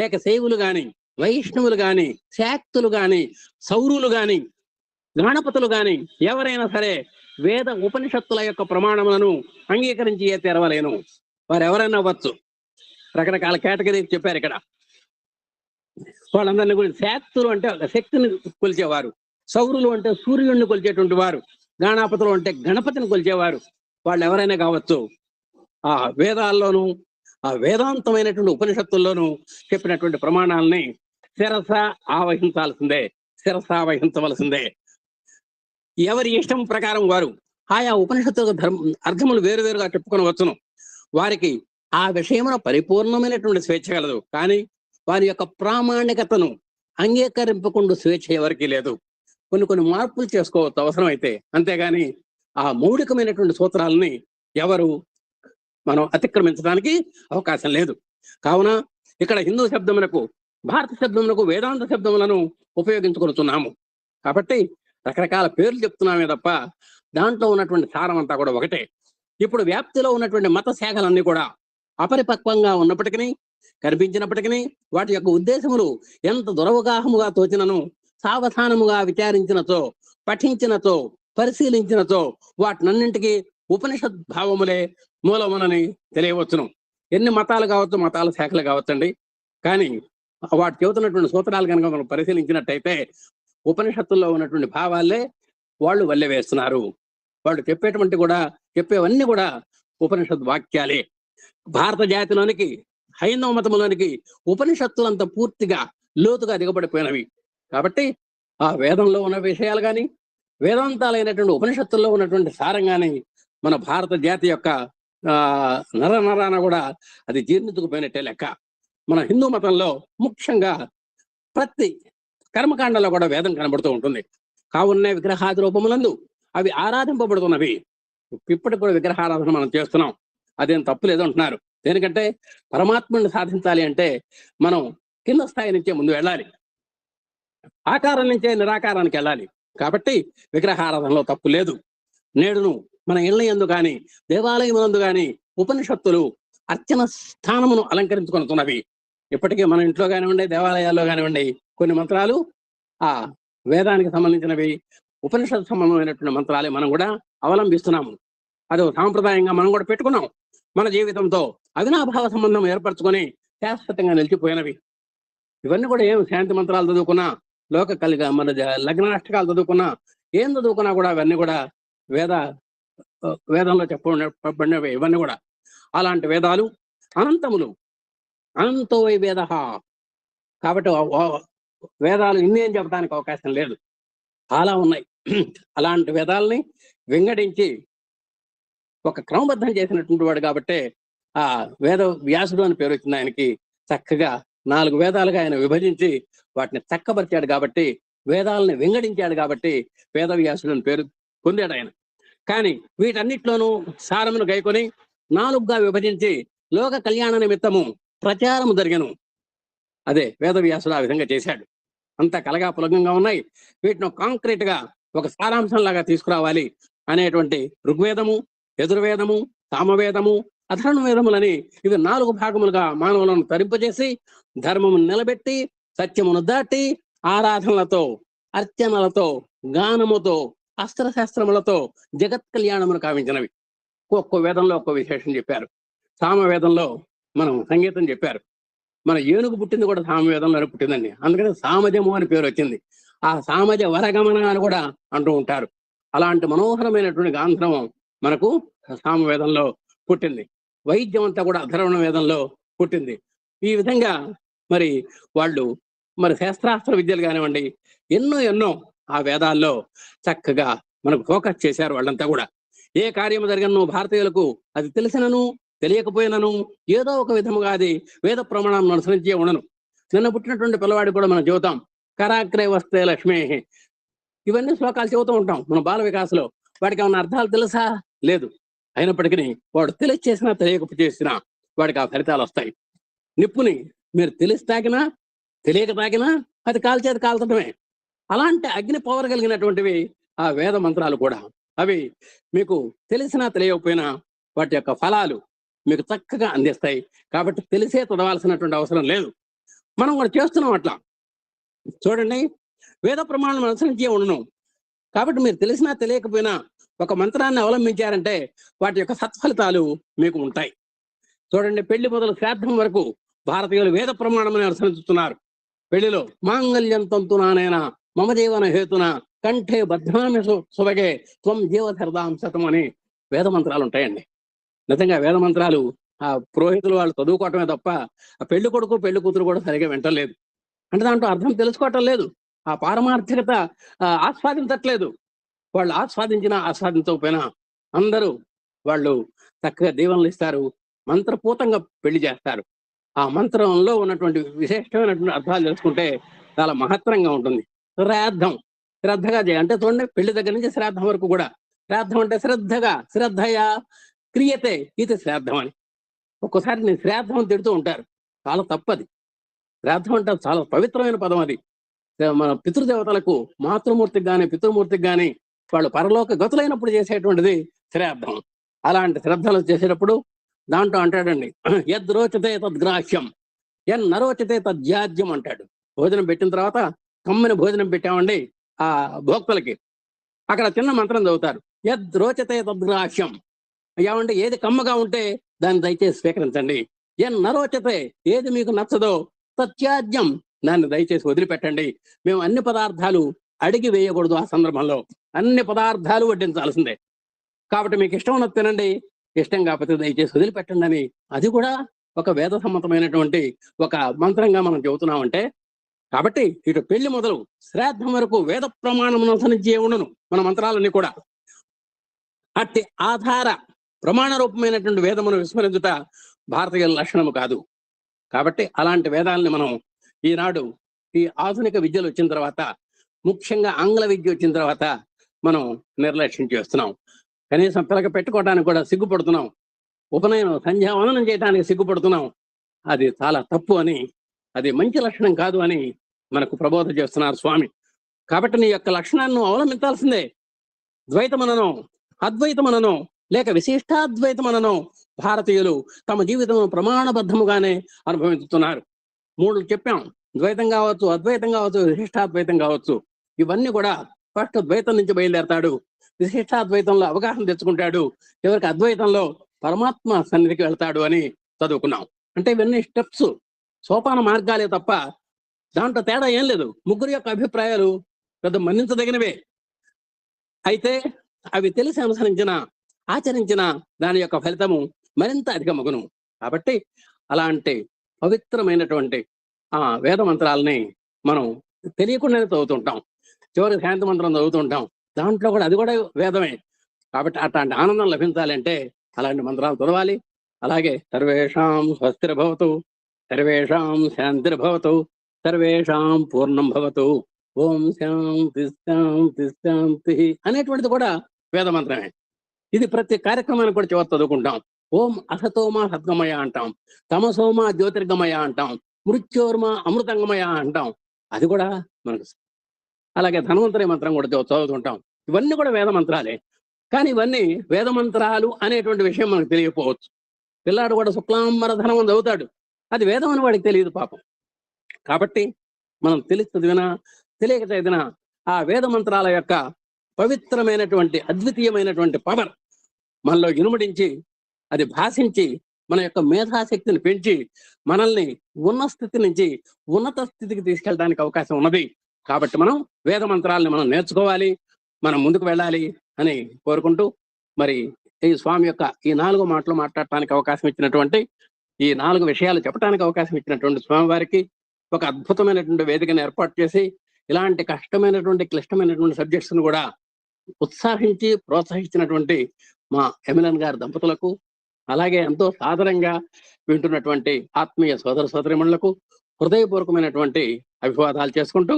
లేక శైవులు కానీ, వైష్ణవులు కానీ, శాక్తులు కానీ, సౌరులు కానీ, గణపతులు కానీ ఎవరైనా సరే వేద ఉపనిషత్తుల యొక్క ప్రమాణములను అంగీకరించి తెరవలేను. వారు ఎవరైనా అవ్వచ్చు. రకరకాల కేటగిరీ చెప్పారు ఇక్కడ. వాళ్ళందరినీ గురించి శాక్తులు అంటే శక్తిని కొలిచేవారు, సౌరులు అంటే సూర్యుడిని కొలిచేటువంటి వారు, గణపతులు అంటే గణపతిని కొలిచేవారు. వాళ్ళు ఎవరైనా కావచ్చు. ఆ వేదాల్లోనూ ఆ వేదాంతమైనటువంటి ఉపనిషత్తుల్లోనూ చెప్పినటువంటి ప్రమాణాలని శిరస ఆవహించాల్సిందే, శిరస వహించవలసిందే. ఎవరి ఇష్టం ప్రకారం వారు ఆయా ఉపనిషత్తులకు అర్థములు వేరువేరుగా చెప్పుకొని వచ్చును. వారికి ఆ విషయమున పరిపూర్ణమైనటువంటి స్వేచ్ఛ కలదు. కానీ వారి యొక్క ప్రామాణికతను అంగీకరింపకుండా స్వేచ్ఛ ఎవరికీ లేదు. కొన్ని మార్పులు చేసుకోవచ్చు అవసరం అయితే, అంతేగాని ఆ మౌలికమైనటువంటి సూత్రాలని ఎవరు మనం అతిక్రమించడానికి అవకాశం లేదు. కావున ఇక్కడ హిందూ శబ్దములకు, భారత శబ్దములకు, వేదాంత శబ్దములను ఉపయోగించుకొనుచున్నాము. కాబట్టి రకరకాల పేర్లు చెప్తున్నామే తప్ప దాంట్లో ఉన్నటువంటి సారం అంతా కూడా ఒకటే. ఇప్పుడు వ్యాప్తిలో ఉన్నటువంటి మత శాఖలన్నీ కూడా అపరిపక్వంగా ఉన్నప్పటికీ, కనిపించినప్పటికీ, వాటి యొక్క ఉద్దేశములు ఎంత దురవగాహముగా తోచినను సావధానముగా విచారించినచో, పఠించినచో, పరిశీలించినచో వాటినన్నింటికి ఉపనిషద్ భావములే మూలమునని తెలియవచ్చును. ఎన్ని మతాలు కావచ్చు, మతాల శాఖలు కావచ్చండి, కానీ వాటి చెబుతున్నటువంటి సూత్రాలు కనుక మనం పరిశీలించినట్టయితే ఉపనిషత్తుల్లో ఉన్నటువంటి భావాలే వాళ్ళు వల్లె వేస్తున్నారు. వాళ్ళు చెప్పేవన్నీ కూడా ఉపనిషత్ వాక్యాలే. భారత జాతిలోనికి, హైందవ మతంలోనికి ఉపనిషత్తులంత పూర్తిగా లోతుగా దిగబడిపోయినవి. కాబట్టి ఆ వేదంలో ఉన్న విషయాలు కానీ, వేదాంతాలైనటువంటి ఉపనిషత్తుల్లో ఉన్నటువంటి సారం కానీ మన భారత జాతి యొక్క నరాన కూడా అది జీర్ణించుకుపోయినట్టే లెక్క. మన హిందూ మతంలో ముఖ్యంగా ప్రతి కర్మకాండలో కూడా వేదం కనబడుతూ ఉంటుంది. కావున్న విగ్రహాది రూపములందు అవి ఆరాధింపబడుతున్నవి. ఇప్పటికి కూడా విగ్రహారాధన మనం చేస్తున్నాం, అదేం తప్పు లేదు అంటున్నారు. దేనికంటే పరమాత్మని సాధించాలి అంటే మనం కింద స్థాయి నుంచే ముందు వెళ్ళాలి, ఆకారం నుంచే నిరాకారానికి వెళ్ళాలి. కాబట్టి విగ్రహారాధనలో తప్పు లేదు. నేడును మన ఇళ్ళ యందు కానీ, దేవాలయములందు కానీ ఉపనిషత్తులు అర్చన స్థానమును అలంకరించుకొనుతున్నవి. ఇప్పటికే మన ఇంట్లో కానివ్వండి, దేవాలయాల్లో కానివ్వండి, కొన్ని మంత్రాలు ఆ వేదానికి సంబంధించినవి, ఉపనిషత్తు సంబంధమైనటువంటి మంత్రాలే మనం కూడా అవలంబిస్తున్నాము. అది సాంప్రదాయంగా మనం కూడా పెట్టుకున్నాం. మన జీవితంతో అవినాభావ సంబంధం ఏర్పరచుకొని శాశ్వతంగా నిలిచిపోయినవి. ఇవన్నీ కూడా ఏం శాంతి మంత్రాలు చదువుకున్నా, లోక కలిగా మన లగ్నాష్టకాలు చదువుకున్నా, ఏం చదువుకున్నా కూడా అవన్నీ కూడా వేదంలో చెప్పబడినవి. ఇవన్నీ కూడా అలాంటి వేదాలు అనంతములు, అనంతో వై వేద. కాబట్టి వేదాలు ఇన్నేం చెప్పడానికి అవకాశం లేదు, చాలా ఉన్నాయి. అలాంటి వేదాలని వింగడించి ఒక క్రమబద్ధం చేసినటువంటి వాడు కాబట్టి ఆ వేద వ్యాసుడు అని పేరు వచ్చింది ఆయనకి. చక్కగా 4 వేదాలుగా ఆయన విభజించి వాటిని చక్కబరిచాడు కాబట్టి, వేదాలని వింగడించాడు కాబట్టి వేద వ్యాసుడు అని పేరు పొందాడు ఆయన. కానీ వీటన్నిటిలోనూ సారమును గైకొని 4గా విభజించి లోక కళ్యాణ నిమిత్తము ప్రచారము జరిగను. అదే వేద వ్యాసుడు ఆ విధంగా చేశాడు. అంత కలగా పులగంగా ఉన్నాయి. వీటిని కాంక్రీట్ గా ఒక సారాంశం లాగా తీసుకురావాలి అనేటువంటి ఋగ్వేదము, యజుర్వేదము, సామవేదము, అథర్వణ వేదములని ఇవి 4 భాగములుగా మానవులను తరింపజేసి ధర్మమును నిలబెట్టి సత్యమును దాటి ఆరాధనలతో, అర్చనలతో, గానముతో, అస్త్రశాస్త్రములతో జగత్ కళ్యాణమును కావించినవి. ఒక్కో వేదంలో ఒక్కో విశేషం చెప్పారు. సామవేదంలో మనం సంగీతం చెప్పారు. మన ఏనుగు పుట్టింది కూడా సామవేదంలోనే పుట్టిందండి. అందుకని సామజము అని పేరు వచ్చింది. ఆ సామజ వరగమన అని కూడా అంటూ ఉంటారు. అలాంటి మనోహరమైనటువంటి గాంధర్వం మనకు సామవేదంలో పుట్టింది. వైద్యం అంతా కూడా అథర్వణ వేదంలో పుట్టింది. ఈ విధంగా మరి వాళ్ళు శాస్త్రాస్త్ర విద్యలు కానివ్వండి, ఎన్నో ఆ వేదాల్లో చక్కగా మనకు ఫోకస్ చేశారు. వాళ్ళంతా కూడా ఏ కార్యము జరిగినను భారతీయులకు అది తెలిసినను తెలియకపోయినను ఏదో ఒక విధముగా అది వేద ప్రమాణం అనుసరించే ఉండను. నిన్న పుట్టినటువంటి పిల్లవాడికి కూడా మనం చెబుతాం, కరాగ్రే వస్తే లక్ష్మే. ఇవన్నీ శ్లోకాలు చెబుతూ ఉంటాం మన బాల వికాసలో. వాడికి ఏమన్నా అర్థాలు తెలుసా? లేదు. అయినప్పటికీ వాడు తెలియచేసినా తెలియకపోచేసినా వాడికి ఆ ఫలితాలు వస్తాయి. నిప్పుని మీరు తెలిసి తాకినా తెలియక తాకినా అది కాల్చేది కాల్చడమే. అలాంటి అగ్ని పవర్ కలిగినటువంటివి ఆ వేద మంత్రాలు కూడా. అవి మీకు తెలిసినా తెలియకపోయినా వాటి యొక్క ఫలాలు మీకు చక్కగా అందిస్తాయి. కాబట్టి తెలిసే చదవాల్సినటువంటి అవసరం లేదు. మనం కూడా చేస్తున్నాం అట్లా. చూడండి, వేద ప్రమాణం అనుసరించే ఉండను. కాబట్టి మీరు తెలిసినా తెలియకపోయినా ఒక మంత్రాన్ని అవలంబించారంటే వాటి యొక్క సత్ఫలితాలు మీకు ఉంటాయి. చూడండి, పెళ్లి మొదలు శ్రాద్ధం వరకు భారతీయులు వేద ప్రమాణం అనుసరిస్తున్నారు. పెళ్లిలో మాంగళ్యం తంతునానైనా మమ జీవన హేతున కంఠే బద్ధామి సుభగే త్వం జీవధర్దాం శతం అని వేద మంత్రాలు ఉంటాయండి. నిజంగా వేద మంత్రాలు ఆ పురోహితులు వాళ్ళు చదువుకోవటమే తప్ప ఆ పెళ్లి కొడుకు పెళ్లి కూతురు కూడా సరిగా వింటలేదు. అంటే దాంట్లో అర్థం తెలుసుకోవటం లేదు, ఆ పారమార్థికత ఆస్వాదించట్లేదు. వాళ్ళు ఆస్వాదించినా ఆస్వాదించకపోయినా అందరూ వాళ్ళు చక్కగా దీవెనలు ఇస్తారు, మంత్రపూతంగా పెళ్లి చేస్తారు. ఆ మంత్రంలో ఉన్నటువంటి విశిష్టమైనటువంటి అర్థాలు తెలుసుకుంటే చాలా మహత్తరంగా ఉంటుంది. శ్రాద్ధం శ్రద్ధగా చేయాలి అంటే చూడండి, పెళ్లి దగ్గర నుంచి శ్రాద్ధం వరకు కూడా. శ్రాద్ధం అంటే శ్రద్ధగా, శ్రద్ధయా క్రియతే ఇది శ్రాద్ధం అని. ఒక్కోసారి నేను శ్రాద్ధం అని తిడుతూ ఉంటారు, చాలా తప్పది. శ్రాద్ధం అంటే చాలా పవిత్రమైన పదం అది. మన పితృదేవతలకు, మాతృమూర్తికి గాని పితృమూర్తికి గాని వాళ్ళు పరలోక గతులైనప్పుడు చేసేటువంటిది శ్రాద్ధం. అలాంటి శ్రద్ధలు చేసేటప్పుడు దాంట్లో అంటాడండి, యద్ రోచతే తద్గ్రాహ్యం ఎన్ నరోచతే తద్యాజ్యం అంటాడు. భోజనం పెట్టిన తర్వాత కమ్మని భోజనం పెట్టామండి ఆ భోక్తలకి, అక్కడ చిన్న మంత్రం చదువుతారు, యద్ రోచతే తద్గ్రాహ్యం. ఏమంటే ఏది కమ్మగా ఉంటే దాన్ని దయచేసి స్వీకరించండి. ఎన్ నరోచతే ఏది మీకు నచ్చదో తత్యాజ్యం దాన్ని దయచేసి వదిలిపెట్టండి. మేము అన్ని పదార్థాలు అడిగి వేయకూడదు, ఆ సందర్భంలో అన్ని పదార్థాలు వడ్డించాల్సిందే. కాబట్టి మీకు ఇష్టం ఉన్నది తినండి, ఇష్టం కాకపోతే దయచేసి వదిలిపెట్టండి అని. అది కూడా ఒక వేద సమ్మతమైనటువంటి ఒక మంత్రంగా మనం చెబుతున్నామంటే, కాబట్టి ఇటు పెళ్లి మొదలు శ్రాద్ధం వరకు వేద ప్రమాణం అనుసరించి ఉండను మన మంత్రాలన్నీ కూడా. అట్టి ఆధార ప్రమాణ రూపమైనటువంటి వేదమును విస్మరించుట భారతీయ లక్షణము కాదు. కాబట్టి అలాంటి వేదాలని మనం ఈనాడు ఈ ఆధునిక విద్యలు వచ్చిన తర్వాత, ముఖ్యంగా ఆంగ్ల విద్య వచ్చిన తర్వాత మనం నిర్లక్ష్యం చేస్తున్నాం. కనీసం పిల్లక పెట్టుకోవడానికి కూడా సిగ్గుపడుతున్నాం. ఉపనయనం సంధ్యావనం చేయడానికి సిగ్గుపడుతున్నాం. అది చాలా తప్పు అని, అది మంచి లక్షణం కాదు అని మనకు ప్రబోధ చేస్తున్నారు స్వామి. కాబట్టి నీ యొక్క లక్షణాన్ని అవలంబించాల్సిందే. ద్వైతమనను, అద్వైతమనను, లేక విశిష్టాద్వైతమనను భారతీయులు తమ జీవితం ప్రమాణబద్ధముగానే అనుభవిస్తున్నారు. మూడు చెప్పాం, ద్వైతం కావచ్చు, అద్వైతం కావచ్చు, విశిష్టాద్వైతం కావచ్చు. ఇవన్నీ కూడా ఫస్ట్ ద్వైతం నుంచి బయలుదేరతాడు, విశిష్టాద్వైతంలో అవగాహన తెచ్చుకుంటాడు, చివరికి అద్వైతంలో పరమాత్మ సన్నిధికి వెళ్తాడు అని చదువుకున్నాం. అంటే ఇవన్నీ స్టెప్స్, సోపాన మార్గాలే తప్ప దాంట్లో తేడా ఏం లేదు. ముగ్గురు యొక్క అభిప్రాయాలు పెద్ద మన్నించదగినవే. అయితే అవి తెలిసి అనుసరించిన, ఆచరించిన దాని యొక్క ఫలితము మరింత అధికమగును. కాబట్టి అలాంటి పవిత్రమైనటువంటి ఆ వేద మంత్రాలని మనం తెలియకుండానే చదువుతుంటాం. చివరికి శాంతి మంత్రం చదువుతుంటాం, దాంట్లో కూడా అది కూడా వేదమే. కాబట్టి అట్లాంటి ఆనందం లభించాలంటే అలాంటి మంత్రాలు చదవాలి. అలాగే సర్వేషాం స్వస్తిర్భవతు, సర్వేషాం శాంతిర్భవతు, సర్వేషాం పూర్ణం భవతు, ఓం శాంతి శాంతి శాంతి అనేటువంటిది కూడా వేద మంత్రమే. ఇది ప్రతి కార్యక్రమాన్ని కూడా చివరి చదువుకుంటాం. ఓం అసతోమా సద్గమయ అంటాం, తమసోమా జ్యోతిర్గమయ అంటాం, మృత్యోర్మ అమృతంగమయ అంటాం. అది కూడా మనకు. అలాగే ధన్వంతరి మంత్రం కూడా చదువుతుంటాం. ఇవన్నీ కూడా వేద మంత్రాలే. కానీ ఇవన్నీ వేద మంత్రాలు అనేటువంటి విషయం మనకు తెలియకపోవచ్చు. పిల్లాడు కూడా శుక్లాంబర ధనం చదువుతాడు, అది వేదం అని వాడికి తెలియదు పాపం. కాబట్టి మనం తెలిసి చదివినా తెలియక చదివినా ఆ వేద మంత్రాల యొక్క పవిత్రమైనటువంటి అద్వితీయమైనటువంటి పవర్ మనలో ఇనుమడించి, అది భాషించి మన యొక్క మేధాశక్తిని పెంచి మనల్ని ఉన్న స్థితి నుంచి ఉన్నత స్థితికి తీసుకెళ్ళడానికి అవకాశం ఉన్నది. కాబట్టి మనం వేద మంత్రాలని మనం నేర్చుకోవాలి, మనం ముందుకు వెళ్ళాలి అని కోరుకుంటూ, మరి ఈ స్వామి యొక్క ఈ 4 మాటలు మాట్లాడటానికి అవకాశం ఇచ్చినటువంటి, ఈ 4 విషయాలు చెప్పడానికి అవకాశం ఇచ్చినటువంటి స్వామి వారికి ఒక అద్భుతమైనటువంటి వేదికను ఏర్పాటు చేసి ఇలాంటి కష్టమైనటువంటి క్లిష్టమైనటువంటి సబ్జెక్ట్స్ ను కూడా ఉత్సాహించి ప్రోత్సహించినటువంటి మా ఎమ్మెల్యన్ గారి దంపతులకు, అలాగే ఎంతో సాదరంగా వింటున్నటువంటి ఆత్మీయ సోదర సోదరిమణులకు హృదయపూర్వకమైనటువంటి అభివాదాలు చేసుకుంటూ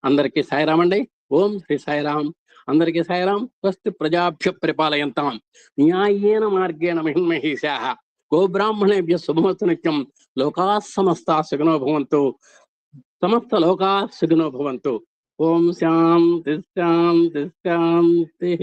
అందరికీ సాయిరామండి. ఓం శ్రీ సాయిరాం. అందరికీ సాయిరాం. స్వస్తి ప్రజాభ్య పరిపాలయంతాం న్యాయేన మార్గేణ మహిమహీశాః గోబ్రాహ్మణేభ్య శుభమస్తు నిత్యం. లోకా సమస్తా సుఖినో భవంతు. సమస్త లోకా సుఖినో భవంతు. ఓం శాంతి శాంతి శాంతి.